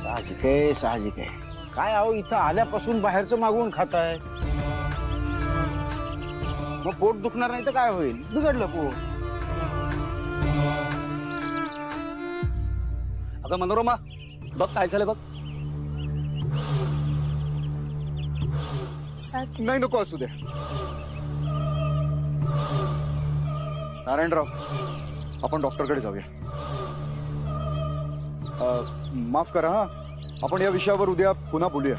साहजिक आहे, साहजिक आहे. काय अहो, इथं आल्यापासून बाहेरचं मागवून खाताय, मग पोट दुखणार नाही तर काय होईल? बिघडलं पोट. अगं मनोरमा, बघ काय झालं बघ. नाही, नको असू द्या. नारायणराव, आपण डॉक्टरकडे जाऊया. माफ करा हा, आपण या विषयावर उद्या पुन्हा बोलूया.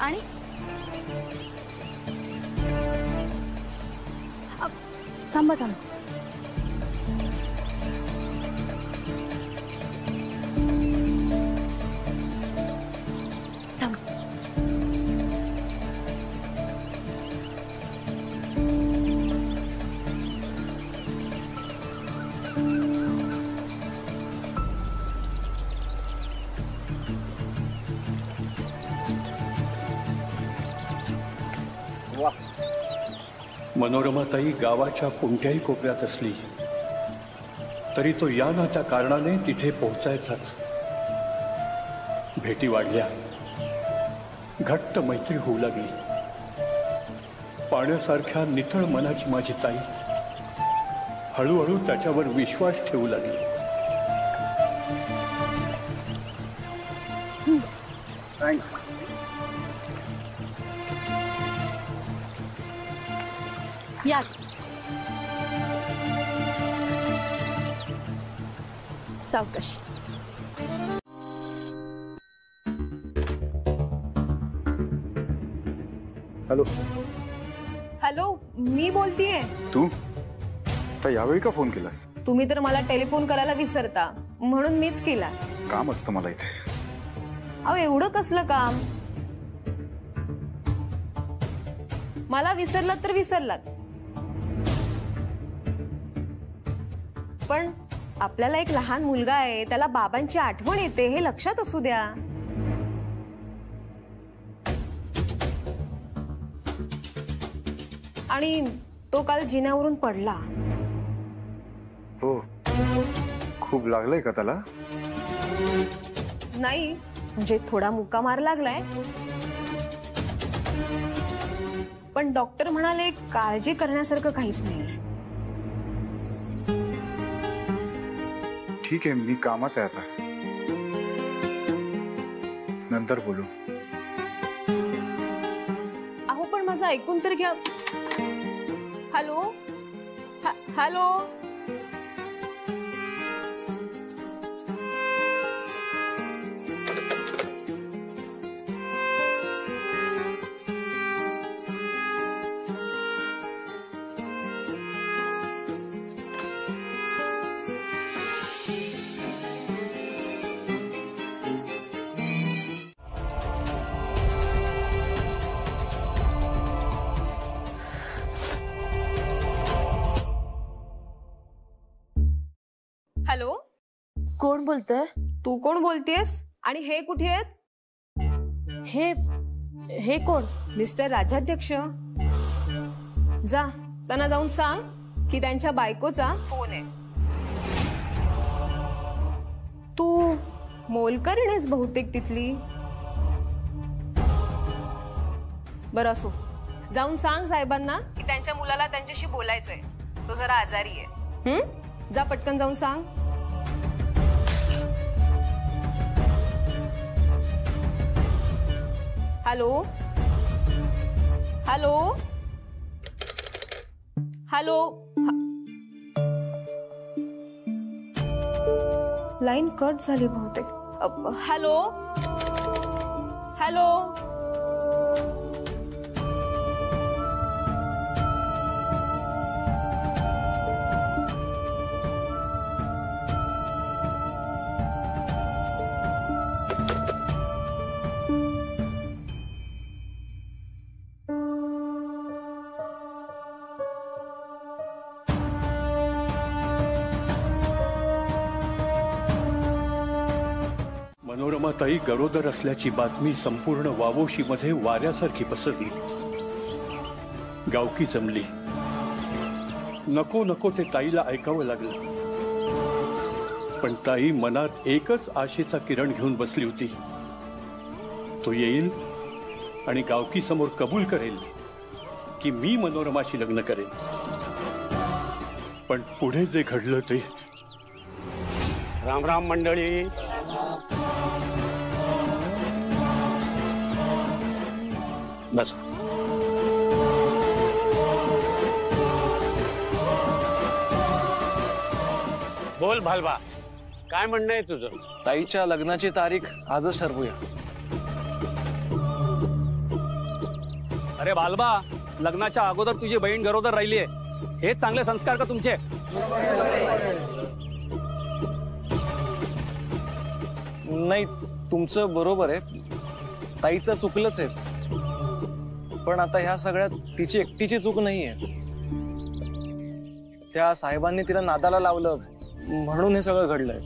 आणि थांबा थांबा. मनोरमाताई गावाच्या कोणत्याही कोपऱ्यात असली तरी तो या ना त्या कारणाने तिथे पोहोचायचाच. भेटी वाढल्या, घट्ट मैत्री होऊ लागली. पाण्यासारख्या नितळ मनाची माझी ताई हळूहळू त्याच्यावर विश्वास ठेवू लागली. थँक्स. या सावकाश. हॅलो. हॅलो, मी बोलतीये. तू आता यावेळी का फोन केलास? तुम्ही तर मला टेलिफोन करायला विसरता, म्हणून मीच केला. काम असतं मला इथे. अहो, एवढं कसलं काम? मला विसरलात तर विसरलात, पण आपल्याला एक लहान मुलगा आहे, त्याला बाबांची आठवण येते, हे लक्षात असू द्या. आणि तो काल जिन्यावरून पडला. हो, खूप लागलंय का त्याला? नाही, म्हणजे थोडा मुक्का मार लागलाय, पण डॉक्टर म्हणाले काळजी करण्यासारखं काहीच नाही. ठीक आहे, मी कामात आहे आता, नंतर बोलू. अहो, पण माझं ऐकून तर घ्या. Hello, hello. हॅलो, कोण बोलतोय? तू कोण बोलतेस आणि हे कुठे आहेत? हे कोण? मिस्टर राजाध्यक्ष. जा, त्यांना जाऊन सांग की त्यांच्या बायकोचा फोन आहे. तू मोलकरणेस बहुतेक तिथली. बरं असो, जाऊन सांग साहेबांना की त्यांच्या मुलाला त्यांच्याशी बोलायचंय, तो जरा आजारी आहे. जा पटकन जाऊन सांग. Hello hello hello. Line cut झाली बहुतेक. Hello hello. मनोरमाताई गरोदर असल्याची बातमी संपूर्ण वावोशीमध्ये वाऱ्यासारखी पसरली. गावकी जमली. नको नको ते ताईला ऐकावं लागलं. पण ताई मनात एकच आशेचा किरण घेऊन बसली होती. तो येईल आणि गावकी समोर कबूल करेल की मी मनोरमाशी लग्न करेन. पण पुढे जे घडलं ते. राम राम मंडळी. बस. बोल भालबा, काय म्हणणं आहे तुझं? ताईच्या लग्नाची तारीख आजच ठरवूया. अरे बालबा, लग्नाच्या अगोदर तुझी बहीण गरोदर राहिली आहे, हेच चांगले संस्कार का तुमचे? नाही, तुमचं बरोबर आहे. ताईचं चुकलंच आहे. पण आता ह्या सगळ्यात तिची एकटीची चूक नाहीये. त्या साहेबांनी तिला नादाला लावलं म्हणून हे सगळं घडलंय.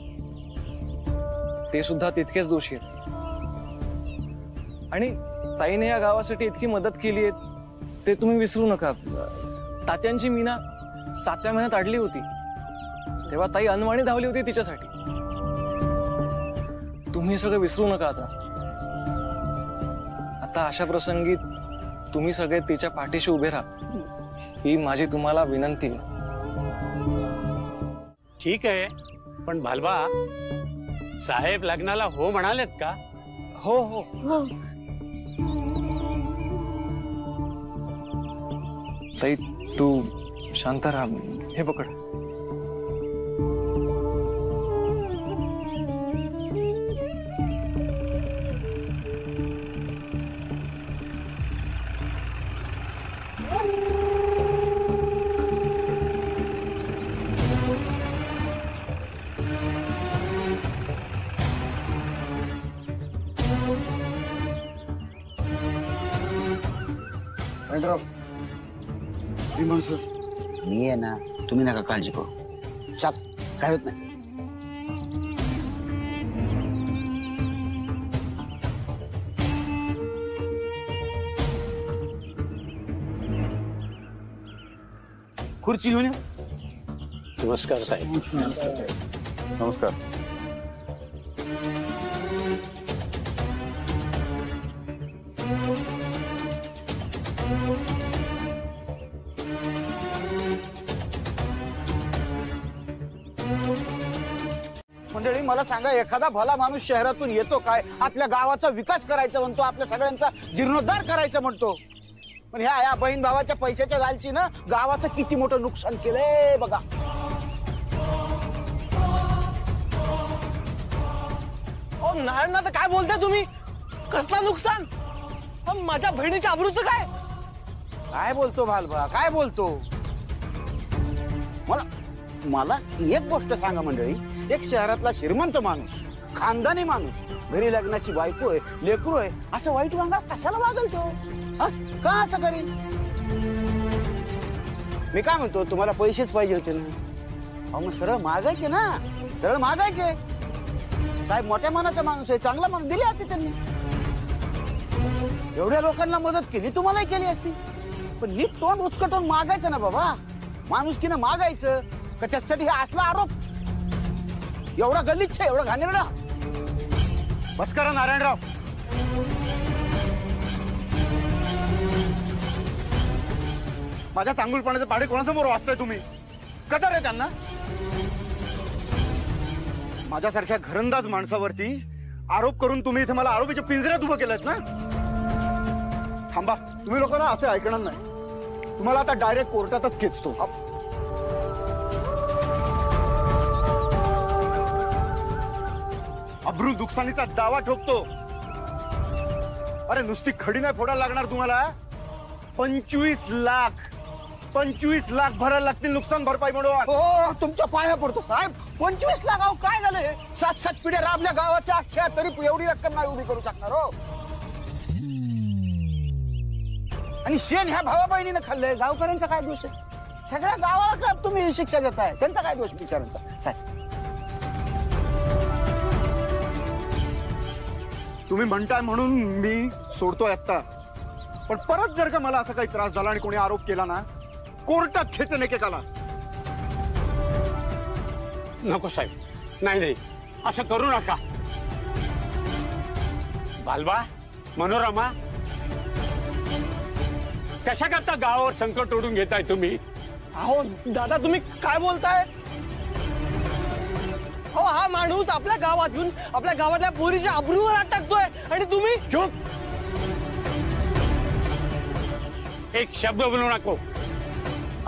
ते सुद्धा तितकेच दोषी आहेत. आणि ताईने या गावासाठी इतकी मदत केली आहे ते तुम्ही विसरू नका. तात्यांची मीना 7व्या महिन्यात अडली होती तेव्हा ताई अनवाणी धावली होती तिच्यासाठी. तुम्ही सगळं विसरू नका. आता अशा प्रसंगी तुम्ही सगळे तिच्या पाठीशी उभे राहा, ही माझी तुम्हाला विनंती. ठीक आहे, पण भालबा साहेब लग्नाला हो म्हणालेत का? हो हो. ताई तू शांत राहा. हे पकड. मी आहे ना, तुम्ही नका काळजी करू. चाप काय होत नाही. खुर्ची घेऊन या. नमस्कार साहेब. नमस्कार. मंडळी, मला सांगा, एखादा भला माणूस शहरातून येतो काय, आपल्या गावाचा विकास करायचा म्हणतो, आपल्या सगळ्यांचा जीर्णोद्धार करायचा म्हणतो, पण ह्या बहीण भावाच्या पैशाच्या लालचीनं गावाचं किती मोठं नुकसान केलंय बघा. नारायण, तर काय बोलताय तुम्ही? कसला नुकसान? माझ्या बहिणीच्या आबरूचं काय? काय बोलतो भालबा, काय बोलतो? मला एक गोष्ट सांगा मंडळी, एक शहरातला श्रीमंत माणूस, खानदानी माणूस, घरी लग्नाची बायको आहे, लेकरू आहे, असं वाईट वागा कशाला वागल तो? का असं करीन? मी काय म्हणतो, तुम्हाला पैसेच पाहिजे होते ना, मग सरळ मागायचे ना, सरळ मागायचे. साहेब मोठ्या मनाचा माणूस आहे, चांगला माणूस, दिले असते त्यांनी. एवढ्या लोकांना मदत केली, तुम्हालाही केली असती, पण नीट तोंड उचकटून मागायचं ना बाबा. माणुसकीनं मागायचं का त्यासाठी हे असला आरोप? एवढा गलिच्छ, एवढा घाणेरडा? बस करा नारायणराव. माझ्या चांगुलपणाचे पाढे कोणासमोर वाचताय तुम्ही? कदर आहे त्यांना? माझ्यासारख्या घरंदाज माणसावरती आरोप करून तुम्ही इथे मला आरोपीच्या पिंजऱ्यात उभं केलंत ना? थांबा, तुम्ही लोक ना असे ऐकणार नाही. तुम्हाला आता डायरेक्ट कोर्टातच खेचतो. अब्रू नुकसानीचा दावा ठोकतो. अरे नुसती खडी नाही फोडायला लागणार तुम्हाला. 25 लाख भरायला लागतील नुकसान भरपाई म्हणून. हो, तुमच्या पाया पडतो साहेब. 25 लाख? अहो काय झालं? 7 पिढ्या राबल्या गावाच्या अख्ख्या, तरी एवढी रक्कम नाही उभी करू शकणार हो. आणि शेण ह्या भावा बहिणीनं खाल्लंय. गावकऱ्यांचा काय दोष आहे? सगळ्या गावाला का तुम्ही शिक्षा देताय? त्यांचा काय दोष बिचारांचा? साहेब तुम्ही म्हणताय म्हणून मी सोडतोय आता, पण परत जर का मला असा काही त्रास झाला आणि कोणी आरोप केला ना, कोर्टात खेचेन एकेकाला. नको साहेब, नाही, असं करू नका. बालबा, मनोरमा, कशा करता गावावर संकट ओढून घेताय तुम्ही? अहो दादा, तुम्ही काय बोलताय? हो, हा माणूस आपल्या गावात येऊन आपल्या गावातल्या पोरीच्या अब्रूवर हात टाकतोय आणि तुम्ही चूप. एक शब्द बोलू नको.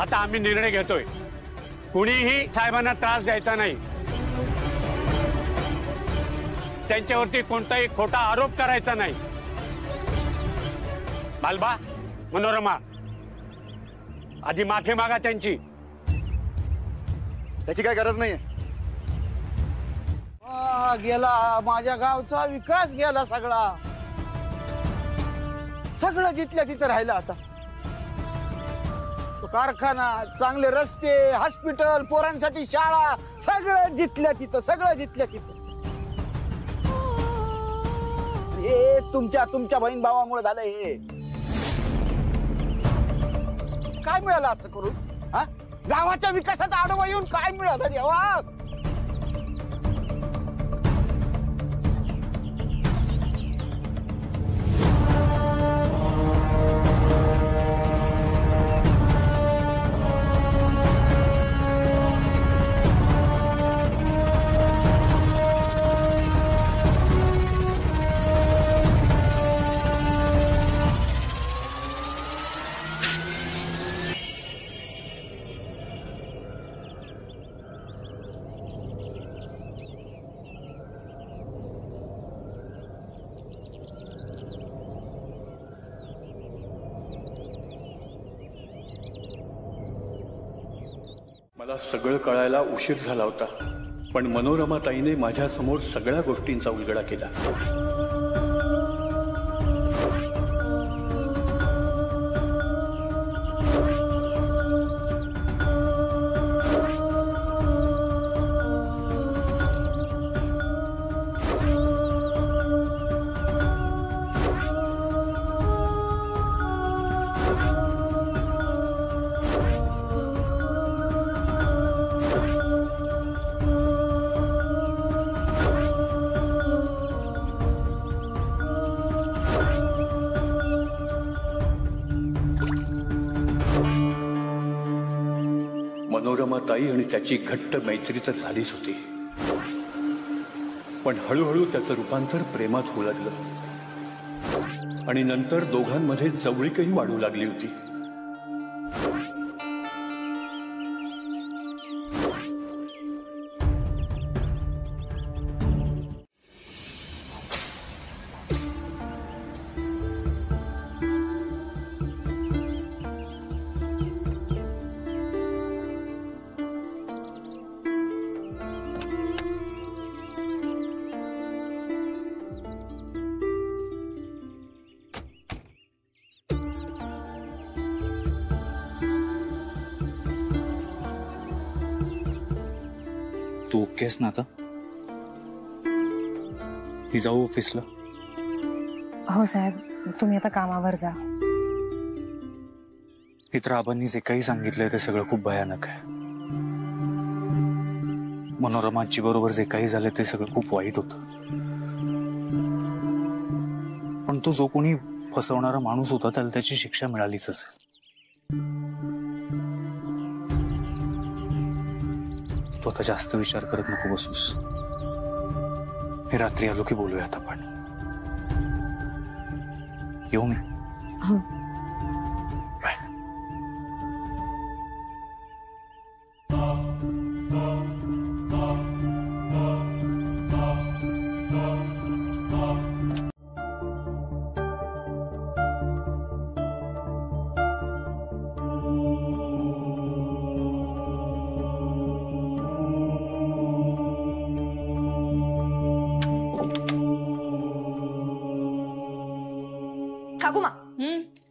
आता आम्ही निर्णय घेतोय, कुणीही साहेबांना त्रास द्यायचा नाही. त्यांच्यावरती कोणताही खोटा आरोप करायचा नाही. बालबा, मनोरमा, आधी माफी मागा त्यांची. त्याची काय गरज नाहीये. गेला माझ्या गावचा विकास गेला सगळा. सगळं जिथल्या तिथं राहिलं. आता तो कारखाना, चांगले रस्ते, हॉस्पिटल, पोरांसाठी शाळा, सगळं जिथल्या तिथं, सगळं जिथल्या तिथं. हे तुमच्या बहीण भावामुळे झालं. हे काय मिळालं असं करून? गावाच्या विकासाचा आढावा येऊन काय मिळालं देवा? मला सगळं कळायला उशीर झाला होता, पण मनोरमा ताईने माझ्यासमोर सगळ्या गोष्टींचा उलगडा केला. मनोरमा ताई आणि त्याची घट्ट मैत्री तर झालीच होती, पण हळूहळू त्याचं रूपांतर प्रेमात होऊ लागलं आणि नंतर दोघांमध्ये जवळीकही वाढू लागली होती. तू ओकेस ना आता? मी जाऊ ऑफिसला? हो साहेब, तुम्ही आता कामावर जा. इतर आबांनी जे काही सांगितलंय ते सगळं खूप भयानक आहे. मनोरमाची बरोबर जे काही झालं ते सगळं खूप वाईट होतं. पण तो जो कोणी फसवणारा माणूस होता त्याला त्याची शिक्षा मिळालीच असेल. तो आता जास्त विचार करत नको बसूस. हे रात्री आलो की बोलूयात आपण. येऊ मी? बाय. काकुमा,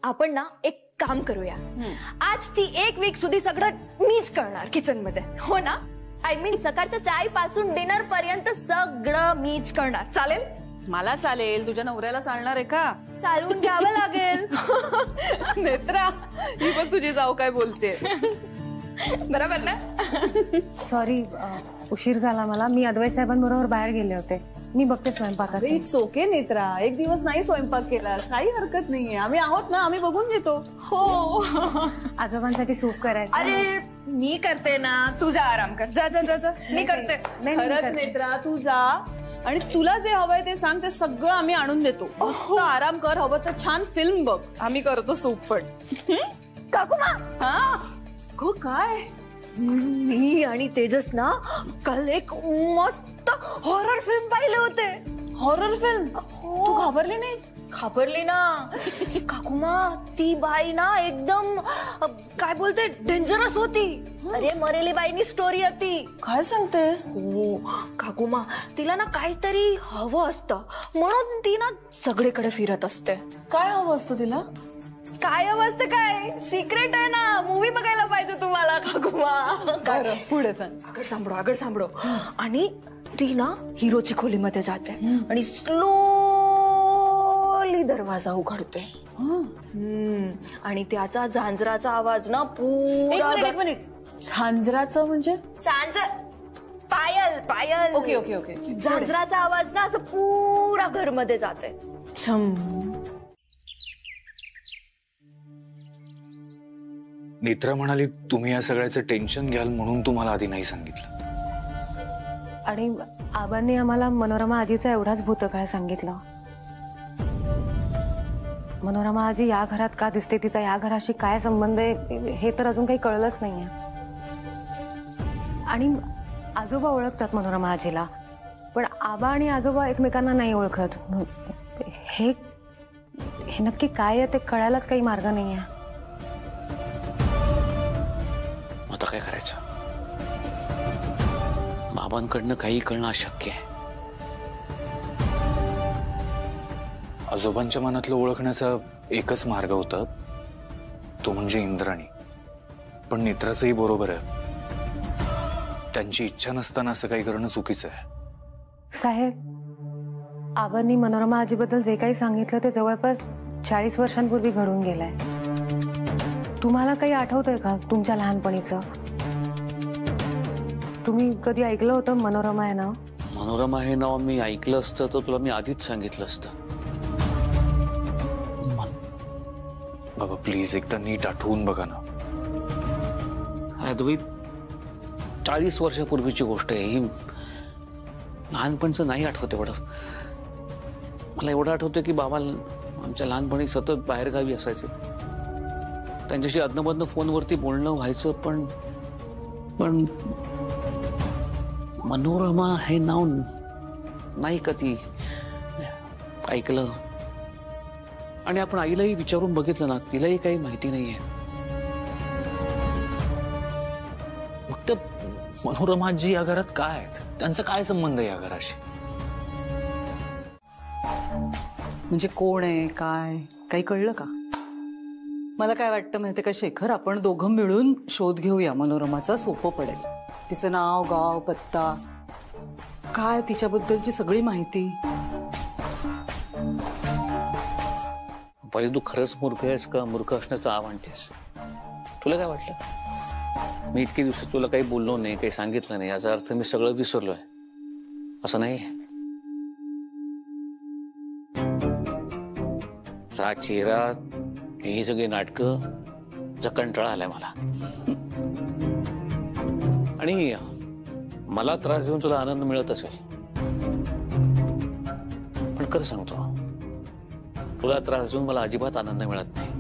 आपण ना एक काम करूया. आज ती एक वीक सुधी सगळं मीच करणार किचन मध्ये, हो ना? आय मीन सकाळच्या चाय पासून डिनर पर्यंत सगळं मीच करणार. चालेल? मला चालेल, तुझ्या नवऱ्याला चालणार आहे का? चालवून घ्यावं लागेल. नेत्रा, ही बघ तुझी जाऊ काय बोलते. बरोबर ना? सॉरी, उशीर झाला मला. मी अद्वैत साहेबांबरोबर बाहेर गेले होते. मी बघते स्वयंपाकाचं. इट्स ओके नेत्रा, एक दिवस नाही स्वयंपाक केला काही हरकत नाहीये. आम्ही आहोत ना, आम्ही बघून घेतो. हो. आजोबांसाठी सूप करायचं. अरे मी करते ना, तुझा आराम कर. जा जा जा जा, मी करते. खरंच नेत्रा, तू जा आणि तुला जे हवंय ते सांग, ते सगळं आम्ही आणून देतो. मस्त आराम कर, हवं तर छान फिल्म बघ. आम्ही करतो सूप पण. काकुमा, हा हो काय? मी आणि तेजस ना काल एक मस्त हॉरर फिल्म पाहिले होते. Horror film? तू घाबरली नाहीस? घाबरली ना काकुमा. ती बाई ना एकदम काय बोलते डेंजरस होती. अरे मरेली बाईनी स्टोरी होती. काय सांगतेस? हो काकुमा, तिला ना काहीतरी हवं असतं म्हणून ती ना सगळीकडे फिरत असते. काय हवं असतं तिला? काय अवस्था काय सिक्रेट आहे ना. मूवी बघायला पाहिजे तुम्हाला काकुमा. पुढे सांग. आगड सांभाळो. आणि ती ना हिरोची खोलीमध्ये जाते आणि स्लोली दरवाजा उघडते. आणि त्याचा झांजराचा आवाज ना पुरा. एक मिनिट, झांजराचा म्हणजे? पायल पायल. Okay okay okay. झांजराचा आवाज ना असं पुरा घरमध्ये जाते. नेत्रा म्हणाली तुम्ही या सगळ्याचं टेन्शन घ्याल म्हणून तुम्हाला आधी नाही सांगितलं. आणि आबांनी आम्हाला मनोरमा आजीचा एवढाच भूतकाळ सांगितलं. मनोरमा आजी या घरात का दिसते, तिचा या घराशी काय संबंध आहे हे तर अजून काही कळलंच नाहीये. आणि आजोबा ओळखतात मनोरमा आजीला, पण आबा आणि आजोबा एकमेकांना नाही ओळखत. हे नक्की काय आहे ते कळायलाच काही मार्ग नाहीये. आता काय करायचं? बाबांकडनं काही कळणं अशक्य आहे. आजोबांच्या मनातलं ओळखण्याचा एकच मार्ग होता, तो म्हणजे इंद्राणी. पण नेत्राचंही बरोबर आहे, त्यांची इच्छा नसताना असं काही करणं चुकीचं आहे. साहेब, आबांनी मनोरमा आजीबद्दल जे काही सांगितलं ते जवळपास 40 वर्षांपूर्वी घडून गेलंय. तुम्हाला काही आठवतंय का तुमच्या लहानपणीचं? तुम्ही कधी ऐकलं होतं मनोरमा हे नाव? मनोरमा हे नाव मी ऐकलं असतं तर तुला मी आधीच सांगितलं असतं. बाबा प्लीज एकदा नीट आठवून बघा ना. अद्वैत, 40 वर्षापूर्वीची गोष्ट आहे ही. लहानपणचं नाही आठवत एवढं. मला एवढं आठवतं की बाबा आमच्या लहानपणी सतत बाहेरगावी असायचे. त्यांच्याशी अदनमधनं फोनवरती बोलणं व्हायचं, पण मनोरमा हे नाव नाही कधी ऐकलं. आणि आपण आईलाही विचारून बघितलं ना, तिलाही काही माहिती नाहीये. फक्त मनोरमाजी या घरात काय आहेत, त्यांचा काय संबंध आहे या घराशी? म्हणजे कोण आहे, काय काही कळलं का? मला काय वाटतं माहितीये का शेखर, आपण दोघं मिळून शोध घेऊया मनोरमाचा. सोपं पडेल. तिचं नाव, गाव, पत्ता, काय तिच्याबद्दलची सगळी माहिती. पहिले तू खरंच मूर्ख आहेस का मूर्ख असण्याचं आव आणतेस? तुला काय वाटलं मी इतके दिवस तुला काही बोललो नाही, काही सांगितलं नाही, याचा अर्थ मी सगळं विसरलोय असं नाही. हा चेहरा, ही सगळी नाटकं कंटाळा आलाय मला. आणि मला त्रास देऊन तुला आनंद मिळत असेल, पण खरं सांगतो तुला त्रास देऊन मला अजिबात आनंद मिळत नाही.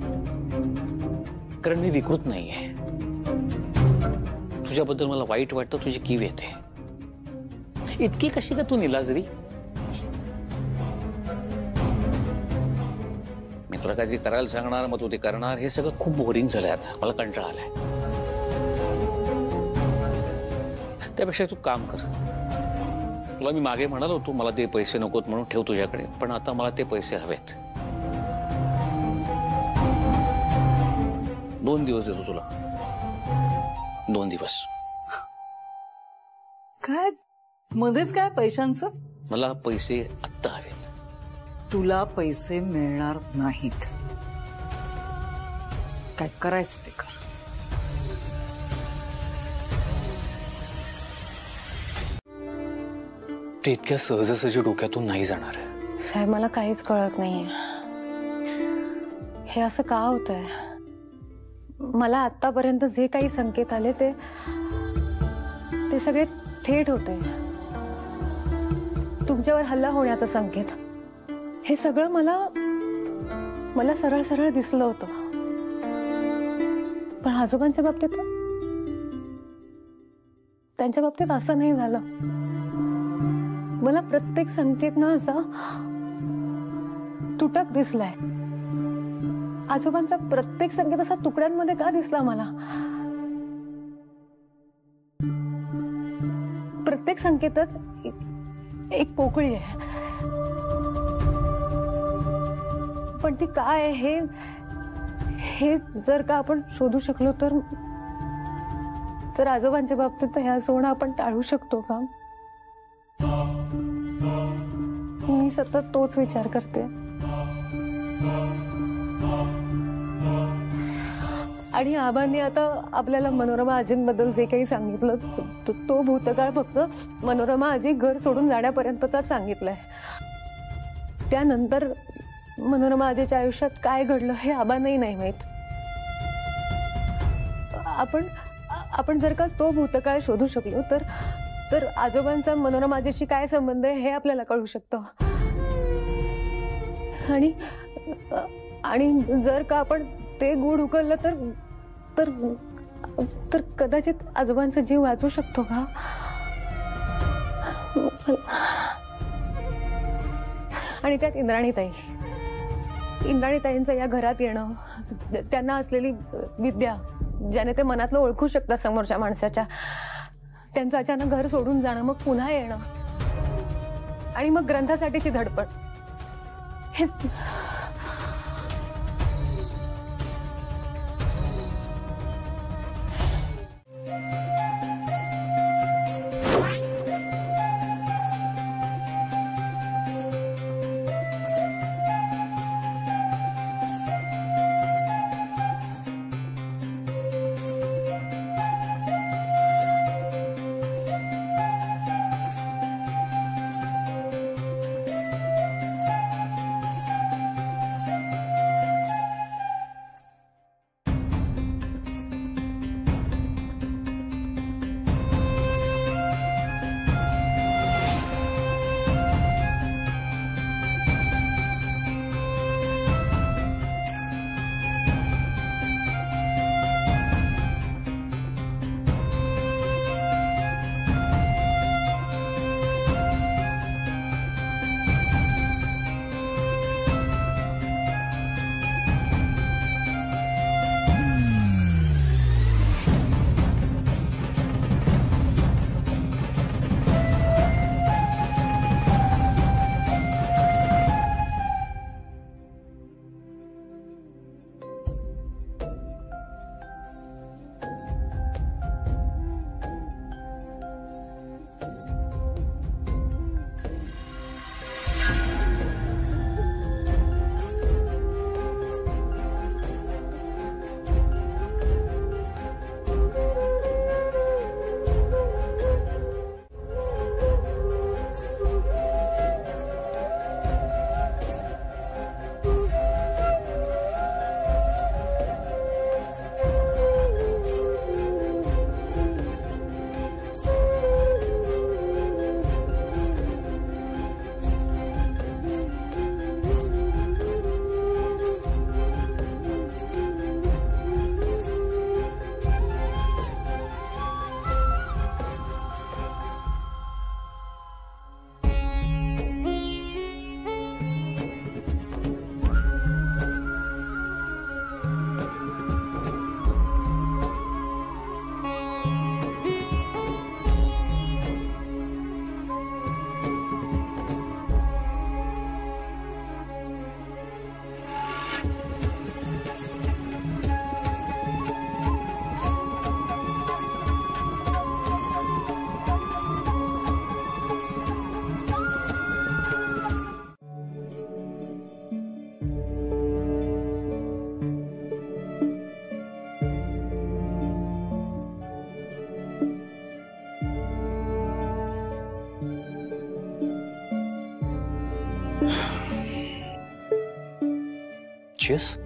कारण मी विकृत नाहीये. तुझ्याबद्दल मला वाईट वाटतं, तुझी कीव येते. इतकी कशी का तू निलाजरी? मी तुला काहीतरी करायला सांगणार, मग तू ते करणार, हे सगळं खूप बोरिंग झालंय. आता मला कंटाळा आलाय. त्यापेक्षा तू काम कर. तुला मी मागे म्हणालो तू मला ते पैसे नकोत म्हणून ठेव तुझ्याकडे, पण आता मला ते पैसे हवेत. 2 दिवस देतो तुला. 2 दिवस. काय मध्येच काय पैशांचं? मला पैसे आत्ता हवेत. तुला पैसे मिळणार नाहीत. काय करायचं ते कर. ते इतक्या सहजासहजी डोक्यातून नाही जाणार आहे. साहेब मला काहीच कळत नाहीये, हे असं का होतंय. मला आतापर्यंत जे काही संकेत आले ते सगळे थेट होते. तुमच्यावर हल्ला होण्याचा संकेत, हे सगळं मला सरळ सरळ दिसलं होतं. पण आजोबांच्या बाबतीत, त्यांच्या बाबतीत असं नाही झालं. मला प्रत्येक संकेत ना असा तुटक दिसलाय. आजोबांचा प्रत्येक संकेत असा तुकड्यांमध्ये का दिसला मला? प्रत्येक संकेतात एक पोकळी आहे, पण ती काय आहे हे जर का आपण शोधू शकलो तर आजोबांच्या बाबतीत हे असं होणं आपण टाळू शकतो का? मी सतत तोच विचार करते. आणि आबांनी आता आपल्याला मनोरमा आजींबद्दल जे काही सांगितलं तो भूतकाळ फक्त मनोरमा आजी घर सोडून जाण्यापर्यंतचाच सांगितलंय. त्यानंतर मनोरमा आजीच्या आयुष्यात काय घडलं हे आबांनाही नाही माहित. आपण जर का तो भूतकाळ शोधू शकलो तर आजोबांचा मनोरमा आजीशी काय संबंध आहे हे आपल्याला कळू शकतं. आणि जर का आपण ते गूढ उकललं तर कदाचित आजोबांचा जीव वाचू शकतो का? आणि त्यात इंद्राणीताईंचं या घरात येणं, त्यांना असलेली विद्या ज्याने ते मनातलं ओळखू शकतात समोरच्या माणसाच्या, त्यांचं अचानक घर सोडून जाणं, मग पुन्हा येणं, आणि मग ग्रंथासाठीची धडपड, हे कॉन्शियस?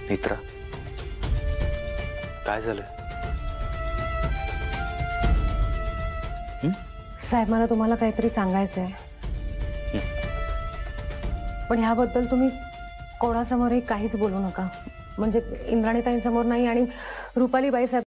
नेत्रा, काय झालं? साहेब, मला तुम्हाला काहीतरी सांगायचंय, पण ह्याबद्दल तुम्ही कोणासमोरही काहीच बोलू नका. म्हणजे इंद्राणीताईंसमोर नाही आणि रुपालीबाई साहेब